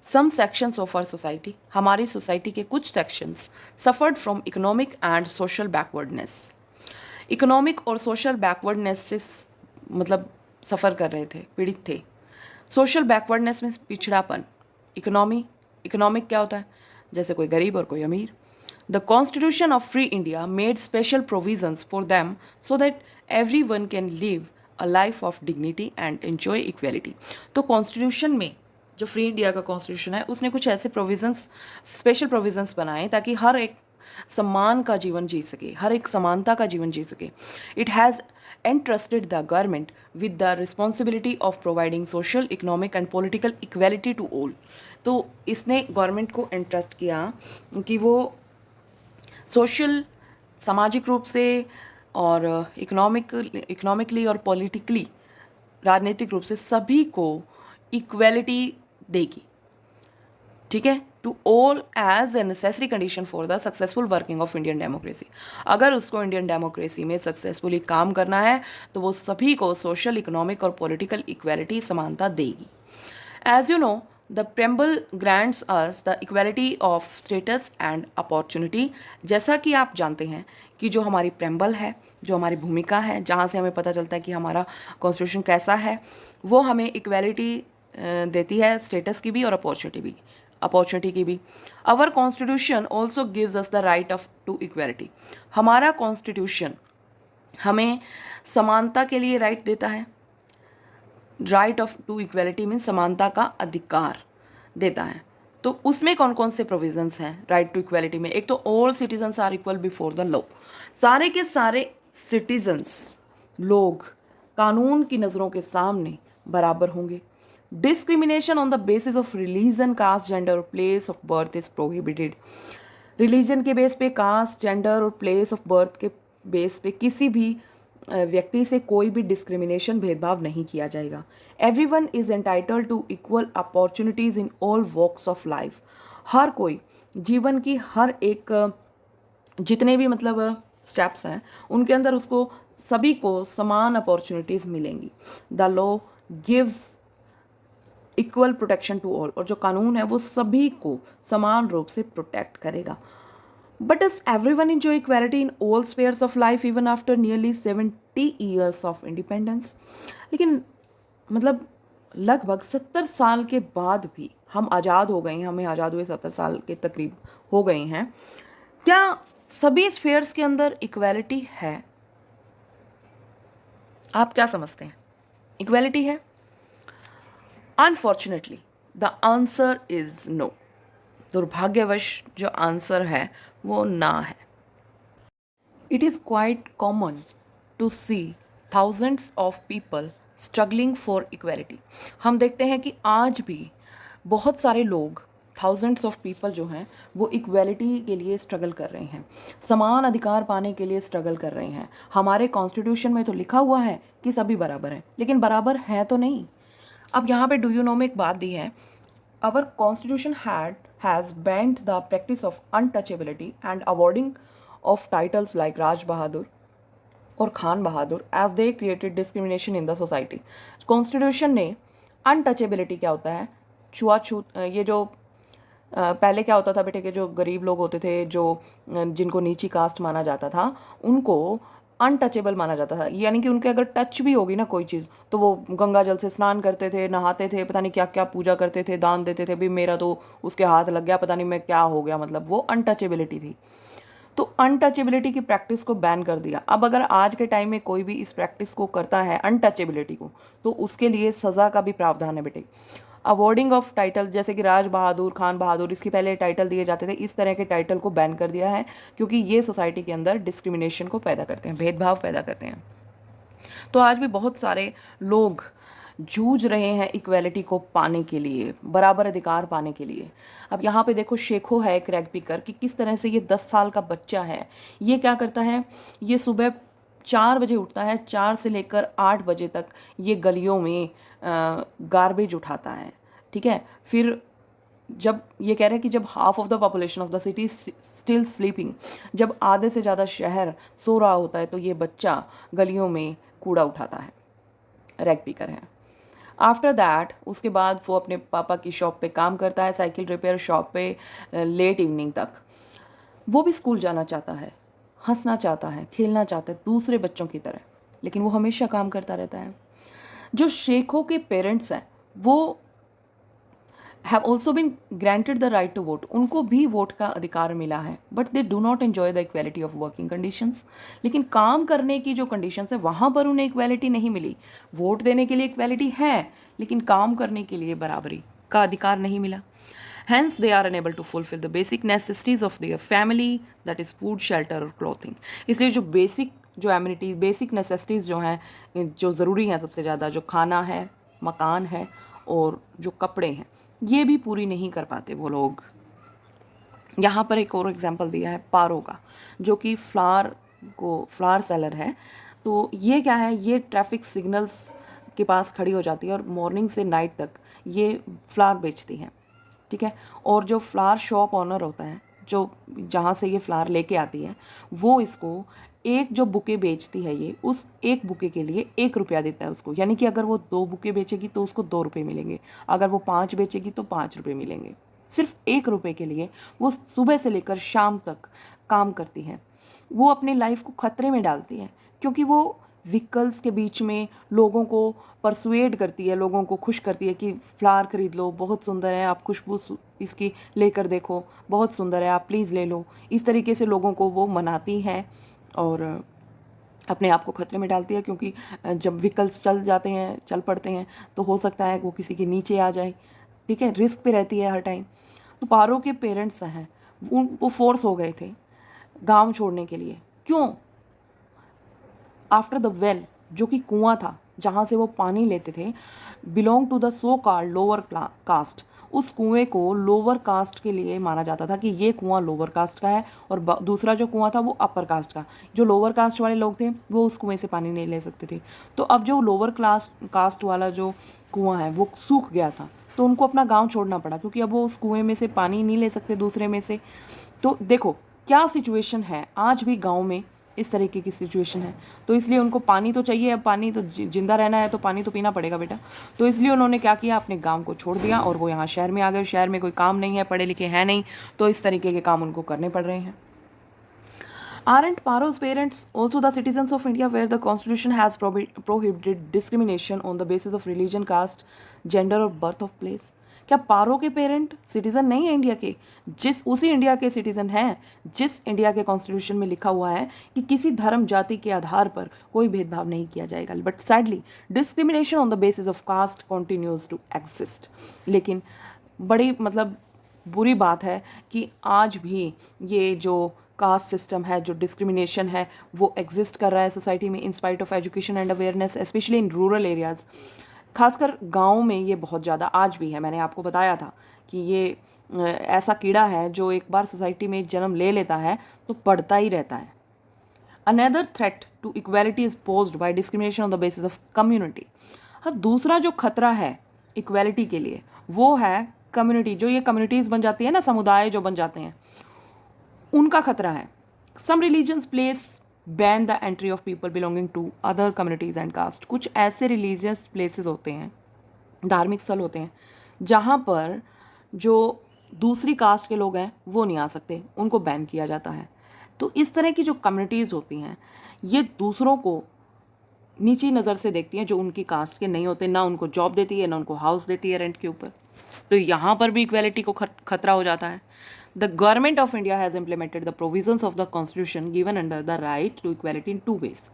some sections of our society, हमारी सोसाइटी के कुछ sections suffered from economic and social backwardness. Economic और सोशल बैकवर्डनेस से मतलब सफ़र कर रहे थे, पीड़ित थे। सोशल बैकवर्डनेस में पिछड़ापन, इकोनॉमिक क्या होता है, जैसे कोई गरीब और कोई अमीर। The constitution of free India made special provisions for them so that every one can live a life of dignity and enjoy equality. तो कॉन्स्टिट्यूशन में, जो फ्री इंडिया का कॉन्स्टिट्यूशन है, उसने कुछ ऐसे प्रोविजंस, स्पेशल प्रोविजंस बनाए ताकि हर एक सम्मान का जीवन जी सके, हर एक समानता का जीवन जी सके। It has entrusted the government with the responsibility of providing social, economic and political equality to all। तो इसने गवर्नमेंट को एंट्रस्ट किया कि वो सोशल, सामाजिक रूप से और इकोनॉमिकली और पॉलिटिकली, राजनीतिक रूप से सभी को इक्वेलिटी देगी। ठीक है, to all as a necessary condition for the successful working of Indian democracy. अगर उसको इंडियन डेमोक्रेसी में सक्सेसफुली काम करना है तो वो सभी को सोशल, इकोनॉमिक और पॉलिटिकल इक्वेलिटी, समानता देगी। As you know the preamble grants us the equality of status and opportunity. जैसा कि आप जानते हैं कि जो हमारी प्रेम्बल है, जो हमारी भूमिका है, जहाँ से हमें पता चलता है कि हमारा कॉन्स्टिट्यूशन कैसा है, वो हमें इक्वेलिटी देती है, स्टेटस की भी और अपॉर्चुनिटी की भी। Our constitution also gives us the right of to equality. हमारा कॉन्स्टिट्यूशन हमें समानता के लिए राइट देता है। Right of to equality means समानता का अधिकार देता है। तो उसमें कौन कौन से प्रोविजंस हैं राइट टू इक्वेलिटी में? एक तो all citizens are equal before the law. सारे के सारे सिटीजन्स, लोग, कानून की नज़रों के सामने बराबर होंगे। Discrimination on the basis of religion, caste, gender और place of birth is prohibited. Religion के बेस पे, कास्ट, जेंडर और प्लेस ऑफ बर्थ के बेस पे किसी भी व्यक्ति से कोई भी डिस्क्रिमिनेशन, भेदभाव नहीं किया जाएगा। Everyone is entitled to equal opportunities in all walks of life. हर कोई जीवन की हर एक, जितने भी मतलब स्टेप्स हैं उनके अंदर उसको सभी को समान अपॉर्चुनिटीज़ मिलेंगी। The law gives equal protection to all. और जो कानून है वो सभी को समान रूप से प्रोटेक्ट करेगा। But does everyone enjoy equality in all spheres of life even after nearly 70 years of independence? लेकिन मतलब लगभग 70 साल के बाद भी हम आज़ाद हो गए हैं, हमें आज़ाद हुए 70 साल के तकरीब हो गए हैं, क्या सभी स्फेयर्स के अंदर इक्वालिटी है? आप क्या समझते हैं, इक्वालिटी है? Unfortunately the answer is no. दुर्भाग्यवश जो आंसर है वो ना है। It is quite common to see thousands of people struggling for equality. हम देखते हैं कि आज भी बहुत सारे लोग, थाउजेंड्स ऑफ पीपल जो हैं वो इक्वालिटी के लिए स्ट्रगल कर रहे हैं, समान अधिकार पाने के लिए स्ट्रगल कर रहे हैं। हमारे कॉन्स्टिट्यूशन में तो लिखा हुआ है कि सभी बराबर हैं, लेकिन बराबर हैं तो नहीं। अब यहाँ पे डू यू नो में एक बात दी है, our constitution has banned the practice of untouchability and awarding of titles like Raj Bahadur और Khan Bahadur as they created discrimination in the society. Constitution ने अनटचेबिलिटी क्या होता है, छुआछूत, ये जो पहले क्या होता था बेटे के जो गरीब लोग होते थे, जो जिनको नीची कास्ट माना जाता था, उनको अनटचेबल माना जाता था। यानी कि उनके अगर टच भी होगी ना कोई चीज़ तो वो गंगा जल से स्नान करते थे, नहाते थे, पता नहीं क्या क्या पूजा करते थे, दान देते थे, भी मेरा तो उसके हाथ लग गया, पता नहीं मैं क्या हो गया, मतलब वो अनटचेबिलिटी थी। तो अनटचेबिलिटी की प्रैक्टिस को बैन कर दिया। अब अगर आज के टाइम में कोई भी इस प्रैक्टिस को करता है, अनटचेबिलिटी को, तो उसके लिए सज़ा का भी प्रावधान है बेटे। अवॉर्डिंग ऑफ टाइटल, जैसे कि राज बहादुर, खान बहादुर, इसके पहले टाइटल दिए जाते थे, इस तरह के टाइटल को बैन कर दिया है क्योंकि ये सोसाइटी के अंदर डिस्क्रिमिनेशन को पैदा करते हैं, भेदभाव पैदा करते हैं। तो आज भी बहुत सारे लोग जूझ रहे हैं इक्वेलिटी को पाने के लिए, बराबर अधिकार पाने के लिए। अब यहाँ पे देखो शेखो है एक रैग पिकर कि किस तरह से ये 10 साल का बच्चा है, ये क्या करता है, ये सुबह 4 बजे उठता है, 4 से लेकर 8 बजे तक ये गलियों में गार्बेज उठाता है, ठीक है। फिर जब ये कह रहे हैं कि जब half of the population of the city still sleeping, जब आधे से ज़्यादा शहर सो रहा होता है, तो ये बच्चा गलियों में कूड़ा उठाता है, रैग पिकर है। आफ्टर दैट उसके बाद वो अपने पापा की शॉप पे काम करता है, साइकिल रिपेयर शॉप पे, लेट इवनिंग तक। वो भी स्कूल जाना चाहता है, हंसना चाहता है, खेलना चाहता है दूसरे बच्चों की तरह, लेकिन वो हमेशा काम करता रहता है। जो शेखों के पेरेंट्स हैं वो have also been granted the right to vote, उनको भी वोट का अधिकार मिला है, but they do not enjoy the equality of working conditions. लेकिन काम करने की जो कंडीशंस है वहाँ पर उन्हें इक्वेलिटी नहीं मिली। वोट देने के लिए इक्वेलिटी है, लेकिन काम करने के लिए बराबरी का अधिकार नहीं मिला। Hence, they are unable to fulfill the basic necessities of their family, that is food, shelter और clothing। इसलिए जो जो एमिनिटीज, बेसिक नेसेसिटीज़ जो हैं, जो ज़रूरी हैं सबसे ज़्यादा, जो खाना है, मकान है और जो कपड़े हैं, ये भी पूरी नहीं कर पाते वो लोग। यहाँ पर एक और एग्जांपल दिया है पारो का, जो कि फ्लावर सेलर है। तो ये क्या है, ये ट्रैफिक सिग्नल्स के पास खड़ी हो जाती है और मॉर्निंग से नाइट तक ये फ्लावर बेचती है, ठीक है। और जो फ्लावर शॉप ऑनर होता है, जो जहाँ से ये फ्लावर लेके आती है, वो इसको एक जो बुके बेचती है, ये उस एक बुके के लिए 1 रुपया देता है उसको। यानी कि अगर वो 2 बुके बेचेगी तो उसको 2 रुपये मिलेंगे, अगर वो 5 बेचेगी तो 5 रुपये मिलेंगे। सिर्फ 1 रुपये के लिए वो सुबह से लेकर शाम तक काम करती है। वो अपनी लाइफ को खतरे में डालती है, क्योंकि वो व्हीकल्स के बीच में लोगों को परसुएड करती है, लोगों को खुश करती है कि फ्लावर खरीद लो, बहुत सुंदर है, आप खुशबू इसकी लेकर देखो, बहुत सुंदर है, आप प्लीज़ ले लो। इस तरीके से लोगों को वो मनाती है और अपने आप को खतरे में डालती है, क्योंकि जब व्हीकल्स चल पड़ते हैं तो हो सकता है वो किसी के नीचे आ जाए, ठीक है, रिस्क पे रहती है हर टाइम। तो पारो के पेरेंट्स हैं, वो फोर्स हो गए थे गांव छोड़ने के लिए। क्यों? आफ्टर द वेल, जो कि कुआं था जहाँ से वो पानी लेते थे, belong to the so called lower caste. उस कुएं को लोअर कास्ट के लिए माना जाता था कि ये कुआं लोअर कास्ट का है, और दूसरा जो कुआं था वो अपर कास्ट का। जो लोअर कास्ट वाले लोग थे वो उस कुएं से पानी नहीं ले सकते थे। तो अब जो लोअर कास्ट वाला जो कुआं है वो सूख गया था, तो उनको अपना गांव छोड़ना पड़ा, क्योंकि अब वो उस कुएं में से पानी नहीं ले सकते दूसरे में से। तो देखो क्या सिचुएशन है, आज भी गाँव में इस तरीके की सिचुएशन है। तो इसलिए उनको पानी तो चाहिए, अब पानी तो जिंदा रहना है तो पानी तो पीना पड़ेगा बेटा। तो इसलिए उन्होंने क्या किया, अपने गांव को छोड़ दिया और वो यहाँ शहर में आ गए। शहर में कोई काम नहीं है, पढ़े लिखे हैं नहीं, तो इस तरीके के काम उनको करने पड़ रहे हैं। Aren't Paro's parents also the citizens of India, where the constitution has prohibited discrimination on the basis of religion, caste, gender और birth of place? क्या पारो के पेरेंट सिटीज़न नहीं है इंडिया के? उसी इंडिया के सिटीज़न हैं जिस इंडिया के कॉन्स्टिट्यूशन में लिखा हुआ है कि किसी धर्म जाति के आधार पर कोई भेदभाव नहीं किया जाएगा। But sadly discrimination on the basis of caste continues to exist. लेकिन बड़ी बुरी बात है कि आज भी ये जो कास्ट सिस्टम है, जो डिस्क्रिमिनेशन है, वो एग्जिस्ट कर रहा है सोसाइटी में, in spite of education and awareness, specially in rural areas. खासकर गाँव में ये बहुत ज़्यादा आज भी है। मैंने आपको बताया था कि ये ऐसा कीड़ा है जो एक बार सोसाइटी में जन्म ले लेता है तो पढ़ता ही रहता है। Another threat to equality is posed by discrimination on the basis of community. अब दूसरा जो खतरा है इक्वालिटी के लिए वो है कम्युनिटी। जो ये कम्युनिटीज़ बन जाती है ना, समुदाय जो बन जाते हैं, उनका खतरा है। Some religions place ban the entry of people belonging to other communities and caste. कुछ ऐसे रिलीजियस प्लेसेस होते हैं, धार्मिक स्थल होते हैं, जहाँ पर जो दूसरी कास्ट के लोग हैं वो नहीं आ सकते, उनको बैन किया जाता है। तो इस तरह की जो कम्युनिटीज़ होती हैं ये दूसरों को नीची नज़र से देखती हैं जो उनकी कास्ट के नहीं होते, ना उनको जॉब देती है, ना उनको हाउस देती है रेंट के ऊपर। तो यहाँ पर भी इक्वालिटी को खतरा हो जाता है। The government of India has implemented the provisions of the constitution given under the right to equality in 2 ways।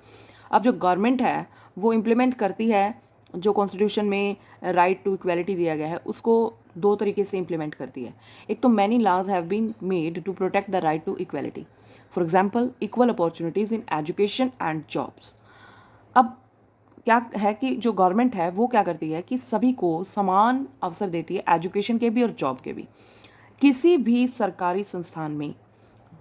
अब जो गवर्नमेंट है वो इम्प्लीमेंट करती है जो कॉन्स्टिट्यूशन में राइट टू इक्वालिटी दिया गया है, उसको 2 तरीके से इम्प्लीमेंट करती है। एक तो many laws have been made to protect the right to equality, for example equal opportunities in education and jobs. अब क्या है कि जो गवर्नमेंट है वो क्या करती है कि सभी को समान अवसर देती है, एजुकेशन के भी और जॉब के भी। किसी भी सरकारी संस्थान में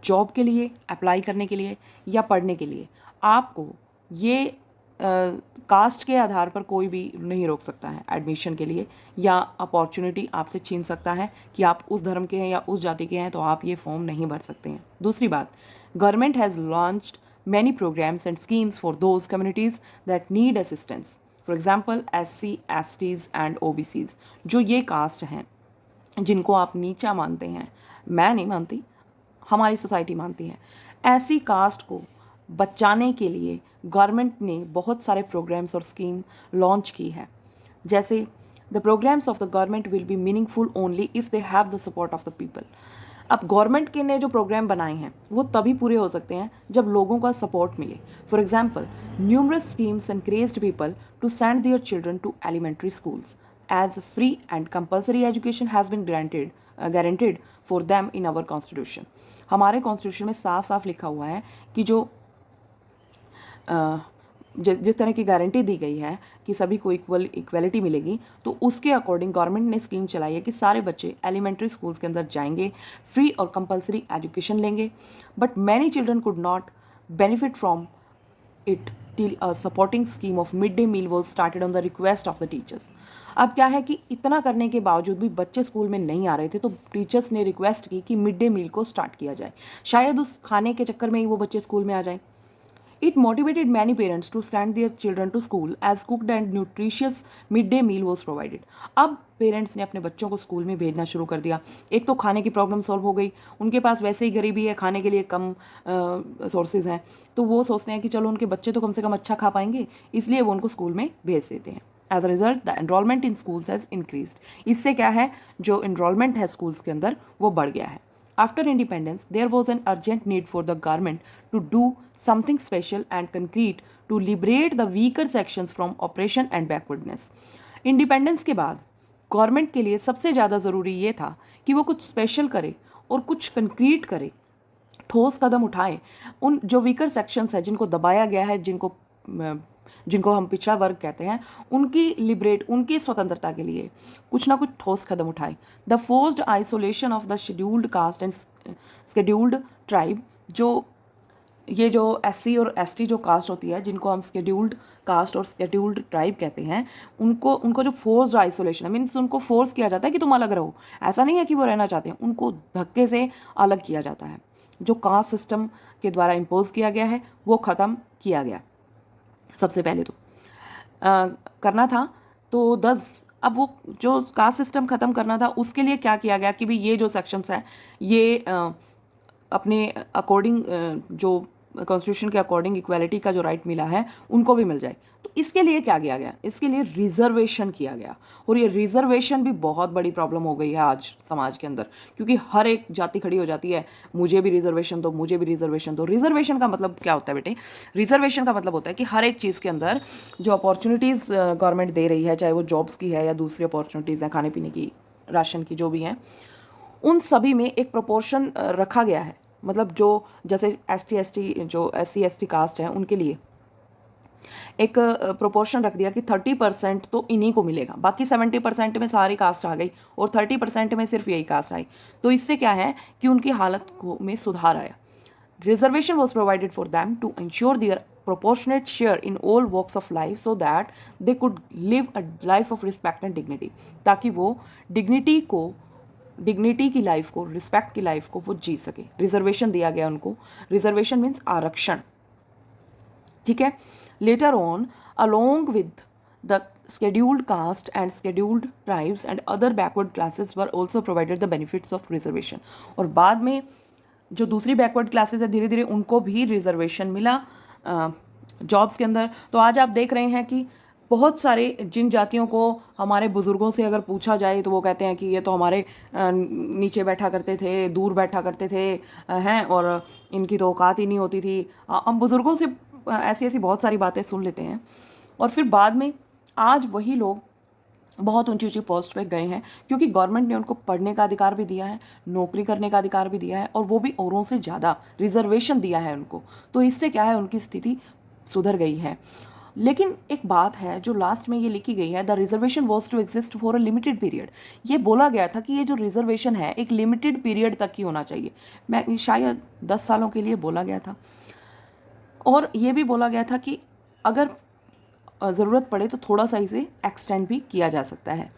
जॉब के लिए अप्लाई करने के लिए या पढ़ने के लिए आपको ये कास्ट के आधार पर कोई भी नहीं रोक सकता है एडमिशन के लिए या अपॉर्चुनिटी आपसे छीन सकता है कि आप उस धर्म के हैं या उस जाति के हैं तो आप ये फॉर्म नहीं भर सकते हैं। दूसरी बात, government has launched many programs and schemes for those communities that need assistance. For example, SC, STs and OBCs, जो ये कास्ट हैं जिनको आप नीचा मानते हैं, मैं नहीं मानती, हमारी सोसाइटी मानती है, ऐसी कास्ट को बचाने के लिए गवर्नमेंट ने बहुत सारे प्रोग्राम्स और स्कीम लॉन्च की है। जैसे the programmes of the government will be meaningful only if they have the support of the people. अब गवर्नमेंट के ने जो प्रोग्राम बनाए हैं वो तभी पूरे हो सकते हैं जब लोगों का सपोर्ट मिले। For example, numerous schemes encouraged people to send their children to elementary schools as free and compulsory education has been guaranteed for them in our constitution. हमारे कॉन्स्टिट्यूशन में साफ साफ लिखा हुआ है कि जो जिस तरह की गारंटी दी गई है कि सभी को इक्वलिटी मिलेगी, तो उसके अकॉर्डिंग गवर्नमेंट ने स्कीम चलाई है कि सारे बच्चे एलिमेंट्री स्कूल्स के अंदर जाएंगे, फ्री और कंपलसरी एजुकेशन लेंगे। But many children could not benefit from it till a supporting scheme of mid day meal was started on the request of the teachers. अब क्या है कि इतना करने के बावजूद भी बच्चे स्कूल में नहीं आ रहे थे, तो टीचर्स ने रिक्वेस्ट की कि मिड डे मील को स्टार्ट किया जाए, शायद उस खाने के चक्कर में ही वो बच्चे स्कूल में आ जाए। It motivated many parents to send their children to school as cooked and nutritious midday meal was provided. अब पेरेंट्स ने अपने बच्चों को स्कूल में भेजना शुरू कर दिया। एक तो खाने की प्रॉब्लम सॉल्व हो गई, उनके पास वैसे ही गरीबी है, खाने के लिए कम सोर्सेज हैं, तो वो सोचते हैं कि चलो उनके बच्चे तो कम से कम अच्छा खा पाएंगे, इसलिए वो उनको स्कूल में भेज देते हैं। As a result the enrolment in schools has increased. इससे क्या है, जो एनरोलमेंट है स्कूल्स के अंदर वो बढ़ गया है। After independence, there was an urgent need for the government to do something special and concrete to liberate the weaker sections from oppression and backwardness. Independence के बाद गवर्नमेंट के लिए सबसे ज़्यादा ज़रूरी ये था कि वो कुछ स्पेशल करे और कुछ कंक्रीट करे, ठोस कदम उठाए। उन जो वीकर सेक्शंस है, जिनको दबाया गया है, जिनको हम पिछड़ा वर्ग कहते हैं, उनकी स्वतंत्रता के लिए कुछ ना कुछ ठोस कदम उठाए। The forced isolation of the scheduled caste and scheduled tribe, ये जो SC और ST जो कास्ट होती है, जिनको हम शेड्यूल्ड कास्ट और शेड्यूल्ड ट्राइब कहते हैं, उनको जो फोर्स्ड आइसोलेशन है, मीन्स उनको फोर्स किया जाता है कि तुम अलग रहो। ऐसा नहीं है कि वो रहना चाहते हैं, उनको धक्के से अलग किया जाता है। जो कास्ट सिस्टम के द्वारा इम्पोज किया गया है वो ख़त्म किया गया। सबसे पहले तो करना था तो 10, अब वो जो कास्ट सिस्टम ख़त्म करना था उसके लिए क्या किया गया कि भाई ये जो सेक्शंस हैं ये अपने अकॉर्डिंग जो कॉन्स्टिट्यूशन के अकॉर्डिंग इक्वालिटी का जो राइट मिला है उनको भी मिल जाए। तो इसके लिए क्या किया गया, इसके लिए रिजर्वेशन किया गया। और ये रिजर्वेशन भी बहुत बड़ी प्रॉब्लम हो गई है आज समाज के अंदर, क्योंकि हर एक जाति खड़ी हो जाती है, मुझे भी रिजर्वेशन दो, मुझे भी रिजर्वेशन दो। रिजर्वेशन का मतलब क्या होता है बेटे? रिजर्वेशन का मतलब होता है कि हर एक चीज़ के अंदर जो अपॉर्चुनिटीज़ गवर्नमेंट दे रही है, चाहे वो जॉब्स की है या दूसरी अपॉर्चुनिटीज़ हैं, खाने पीने की, राशन की, जो भी हैं, उन सभी में एक प्रोपोर्शन रखा गया है। मतलब जो जैसे SC ST कास्ट है उनके लिए एक प्रोपोर्शन रख दिया कि 30% तो इन्हीं को मिलेगा, बाकी 70% में सारी कास्ट आ गई और 30% में सिर्फ यही कास्ट आई। तो इससे क्या है कि उनकी हालत में सुधार आया। Reservation was provided for them to ensure their proportionate share in all walks of life so that they could live a life of respect and dignity, ताकि वो डिग्निटी की लाइफ को, रिस्पेक्ट की लाइफ को वो जी सके। रिजर्वेशन दिया गया उनको। रिजर्वेशन मीन्स आरक्षण, ठीक है। Later on along with the scheduled caste and scheduled tribes and other backward classes were also provided the benefits of reservation। और बाद में जो दूसरी बैकवर्ड क्लासेस है धीरे धीरे उनको भी रिजर्वेशन मिला जॉब्स के अंदर। तो आज आप देख रहे हैं कि बहुत सारे जिन जातियों को हमारे बुज़ुर्गों से अगर पूछा जाए तो वो कहते हैं कि ये तो हमारे नीचे बैठा करते थे, दूर बैठा करते थे हैं, और इनकी तो औकात ही नहीं होती थी। हम बुज़ुर्गों से ऐसी ऐसी बहुत सारी बातें सुन लेते हैं, और फिर बाद में आज वही लोग बहुत ऊंची ऊंची पोस्ट पे गए हैं, क्योंकि गवर्नमेंट ने उनको पढ़ने का अधिकार भी दिया है, नौकरी करने का अधिकार भी दिया है, और वो भी औरों से ज़्यादा रिजर्वेशन दिया है उनको। तो इससे क्या है, उनकी स्थिति सुधर गई है। लेकिन एक बात है जो लास्ट में ये लिखी गई है, the reservation was to exist for a limited period. ये बोला गया था कि ये जो रिजर्वेशन है एक लिमिटेड पीरियड तक ही होना चाहिए। मैं शायद 10 सालों के लिए बोला गया था, और ये भी बोला गया था कि अगर ज़रूरत पड़े तो थोड़ा सा इसे एक्सटेंड भी किया जा सकता है।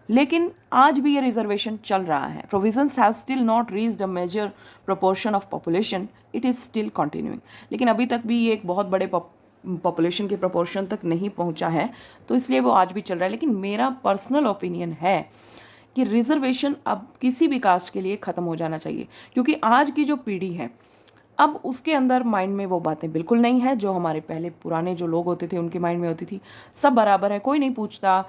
लेकिन आज भी ये रिजर्वेशन चल रहा है। Provisions have still not reached a major proportion of population, it is still continuing. लेकिन अभी तक भी ये एक बहुत बड़े पॉपुलेशन के प्रोपोर्शन तक नहीं पहुंचा है, तो इसलिए वो आज भी चल रहा है। लेकिन मेरा पर्सनल ओपिनियन है कि रिजर्वेशन अब किसी भी कास्ट के लिए ख़त्म हो जाना चाहिए, क्योंकि आज की जो पीढ़ी है अब उसके अंदर माइंड में वो बातें बिल्कुल नहीं है जो हमारे पहले पुराने जो लोग होते थे उनके माइंड में होती थी। सब बराबर है, कोई नहीं पूछता।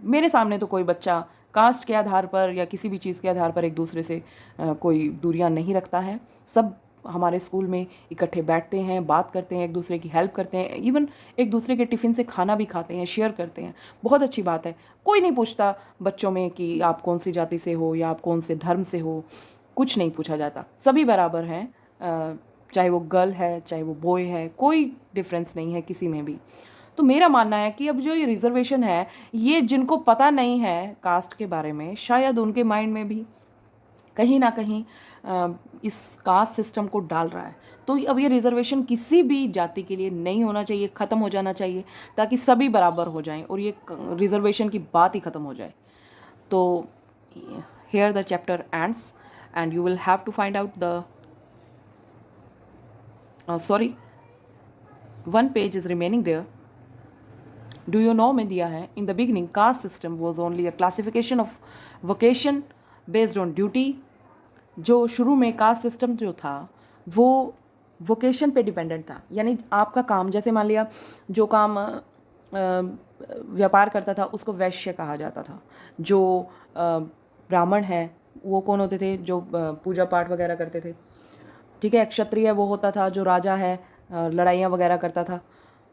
मेरे सामने तो कोई बच्चा कास्ट के आधार पर या किसी भी चीज़ के आधार पर एक दूसरे से कोई दूरियां नहीं रखता है। सब हमारे स्कूल में इकट्ठे बैठते हैं, बात करते हैं, एक दूसरे की हेल्प करते हैं, इवन एक दूसरे के टिफ़िन से खाना भी खाते हैं, शेयर करते हैं। बहुत अच्छी बात है। कोई नहीं पूछता बच्चों में कि आप कौन सी जाति से हो या आप कौन से धर्म से हो, कुछ नहीं पूछा जाता। सभी बराबर हैं, चाहे वो गर्ल है चाहे वो बॉय है, कोई डिफरेंस नहीं है किसी में भी। तो मेरा मानना है कि अब जो ये रिजर्वेशन है, ये जिनको पता नहीं है कास्ट के बारे में, शायद उनके माइंड में भी कहीं ना कहीं इस कास्ट सिस्टम को डाल रहा है। तो अब ये रिजर्वेशन किसी भी जाति के लिए नहीं होना चाहिए, ख़त्म हो जाना चाहिए, ताकि सभी बराबर हो जाएं और ये रिजर्वेशन की बात ही ख़त्म हो जाए। तो here the chapter ends and you will have to find out the one page is remaining there. Do you know में दिया है, in the beginning caste system was only a classification of vocation based on duty। जो शुरू में caste system जो था वो vocation पे डिपेंडेंट था, यानी आपका काम, जैसे मान लिया जो काम व्यापार करता था उसको वैश्य कहा जाता था। जो ब्राह्मण है वो कौन होते थे, जो पूजा पाठ वगैरह करते थे, ठीक है। क्षत्रिय वो होता था जो राजा है, लड़ाइयाँ वगैरह करता था,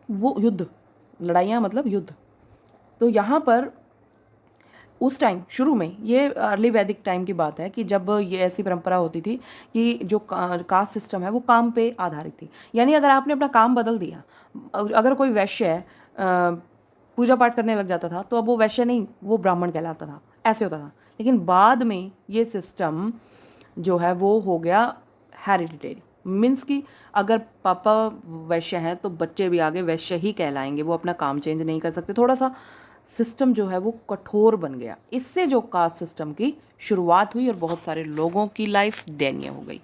वो युद्ध, लड़ाइयाँ मतलब युद्ध। तो यहाँ पर उस टाइम शुरू में, ये अर्ली वैदिक टाइम की बात है कि जब ये ऐसी परंपरा होती थी कि जो कास्ट सिस्टम है वो काम पे आधारित थी। यानी अगर आपने अपना काम बदल दिया, अगर कोई वैश्य है पूजा पाठ करने लग जाता था, तो अब वो वैश्य नहीं, वो ब्राह्मण कहलाता था, ऐसे होता था। लेकिन बाद में ये सिस्टम जो है वो हो गया हेरिडिटेरी, मीन्स कि अगर पापा वैश्य हैं तो बच्चे भी आगे वैश्य ही कहलाएंगे, वो अपना काम चेंज नहीं कर सकते। थोड़ा सा सिस्टम जो है वो कठोर बन गया। इससे जो कास्ट सिस्टम की शुरुआत हुई और बहुत सारे लोगों की लाइफ दयनीय हो गई।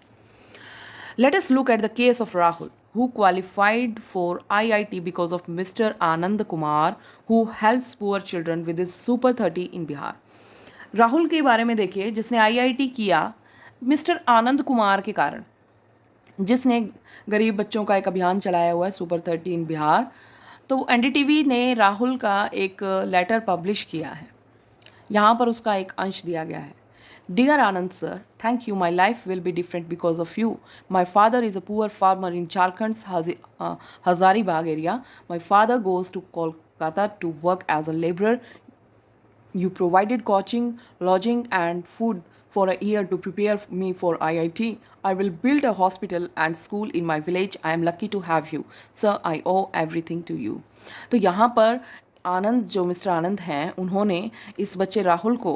Let us look at the case of Rahul who qualified for IIT because of Mr. Anand Kumar who helps poor children with his Super 30 in Bihar। Rahul के बारे में देखिए, जिसने IIT किया मिस्टर आनंद कुमार के कारण, जिसने गरीब बच्चों का एक अभियान चलाया हुआ है सुपर 30 इन बिहार। तो एनडीटीवी ने राहुल का एक लेटर पब्लिश किया है, यहाँ पर उसका एक अंश दिया गया है। Dear Anand sir, thank you, my life will be different because of you. My father is a poor farmer in Jharkhand Hazaribagh area. My father goes to Kolkata to work as a labourer. You provided coaching, lodging and food for a year to prepare me for IIT. I will build a hospital and school in my village. I am lucky to have you. Sir, I owe everything to you. तो यहाँ पर आनंद, जो mister आनंद हैं, उन्होंने इस बच्चे राहुल को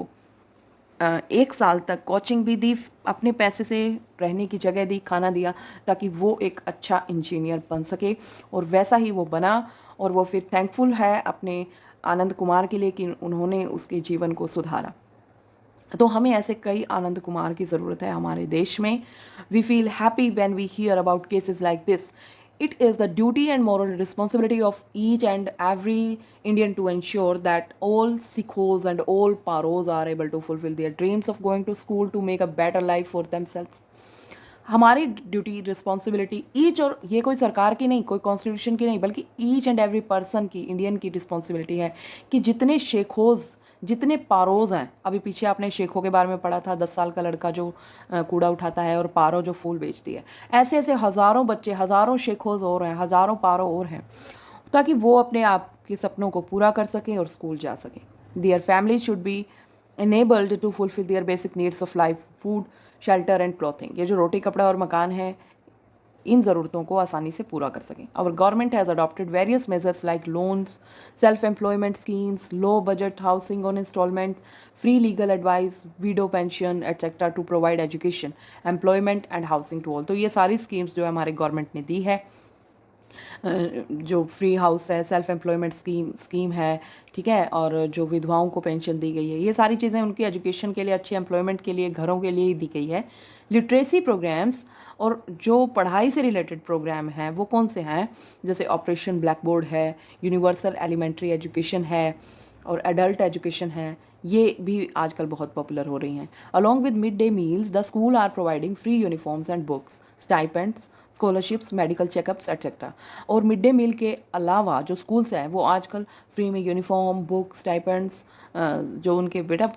1 साल तक कोचिंग भी दी, अपने पैसे से रहने की जगह दी, खाना दिया, ताकि वो एक अच्छा इंजीनियर बन सके। और वैसा ही वो बना, और वो फिर थैंकफुल है अपने आनंद कुमार के लिए कि उन्होंने उसके जीवन को सुधारा। तो हमें ऐसे कई आनंद कुमार की ज़रूरत है हमारे देश में। We feel happy when we hear about cases like this. It is the duty and moral responsibility of each and every Indian to ensure that all Sikhs and all Paros are able to fulfill their dreams of going to school to make a better life for themselves। हमारी duty, responsibility each, और ये कोई सरकार की नहीं, कोई constitution की नहीं, बल्कि ईच एंड एवरी पर्सन की, इंडियन की रिस्पॉन्सिबिलिटी है कि जितने शेखोज़, जितने पारोज़ हैं, अभी पीछे आपने शेखों के बारे में पढ़ा था, 10 साल का लड़का जो कूड़ा उठाता है और पारो जो फूल बेचती है, ऐसे ऐसे हज़ारों बच्चे, हज़ारों शेखोज़ और हैं, हज़ारों पारो और हैं, ताकि वो अपने आप के सपनों को पूरा कर सकें और स्कूल जा सकें। Their family should be enabled to fulfill their basic needs of life, food, shelter and clothing। ये जो रोटी, कपड़ा और मकान है, इन ज़रूरतों को आसानी से पूरा कर सकें। Our government has adopted various measures like loans, self-employment schemes, low budget housing on installments, free legal advice, widow pension etc. to provide education, employment and housing to all। तो ये सारी स्कीम्स जो है हमारे गवर्नमेंट ने दी है। जो free house है, सेल्फ एम्प्लॉयमेंट स्कीम है, ठीक है, और जो विधवाओं को पेंशन दी गई है, ये सारी चीज़ें उनकी एजुकेशन के लिए, अच्छे एम्प्लॉयमेंट के लिए, घरों के लिए ही दी गई है। लिटरेसी प्रोग्राम्स और जो पढ़ाई से रिलेटेड प्रोग्राम हैं वो कौन से हैं, जैसे ऑपरेशन ब्लैक बोर्ड है, यूनिवर्सल एलिमेंट्री एजुकेशन है और एडल्ट एजुकेशन है, ये भी आजकल बहुत पॉपुलर हो रही हैं। Along with mid day meals the school are providing free uniforms and books, stipends, scholarships, medical checkups etcetera. और मिड डे मील के अलावा जो स्कूल्स हैं वो आजकल फ्री में यूनिफॉर्म, बुक, स्टाइपेंड्स, जो उनके बेटा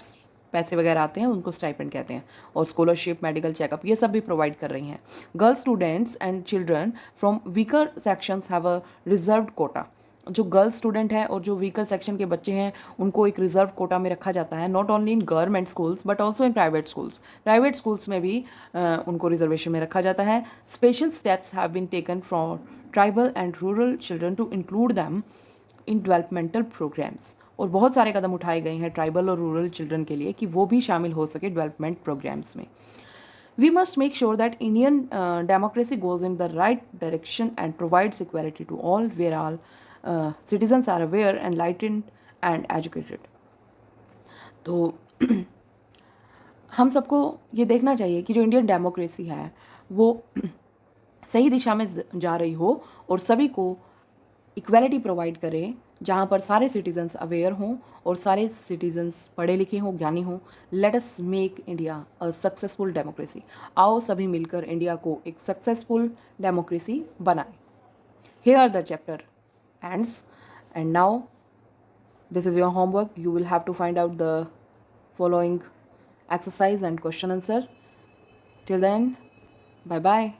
पैसे वगैरह आते हैं उनको स्टाइपेंड कहते हैं, और स्कॉलरशिप, मेडिकल चेकअप, ये सब भी प्रोवाइड कर रही हैं। Girls students and children from weaker sections have a reserved quota. जो गर्ल्स स्टूडेंट हैं और जो वीकर सेक्शन के बच्चे हैं उनको एक रिजर्व कोटा में रखा जाता है, not only in government schools but also in private schools. Private schools में भी उनको रिजर्वेशन में रखा जाता है। Special steps have been taken from tribal and rural children to include them in developmental programmes. और बहुत सारे कदम उठाए गए हैं ट्राइबल और रूरल चिल्ड्रन के लिए कि वो भी शामिल हो सके डेवलपमेंट प्रोग्राम्स में। We must make sure that Indian democracy goes in the right direction and provides equality to all, where all citizens are aware, enlightened and educated. तो हम सबको ये देखना चाहिए कि जो इंडियन डेमोक्रेसी है वो सही दिशा में जा रही हो और सभी को इक्वालिटी प्रोवाइड करे, जहाँ पर सारे सिटीजन्स अवेयर हों और सारे सिटीजन्स पढ़े लिखे हों, ज्ञानी हों। Let us make India a successful democracy. आओ सभी मिलकर इंडिया को एक सक्सेसफुल डेमोक्रेसी बनाएं। Here the chapter ends, and now this is your homework. You will have to find out the following exercise and question answer. Till then, bye bye.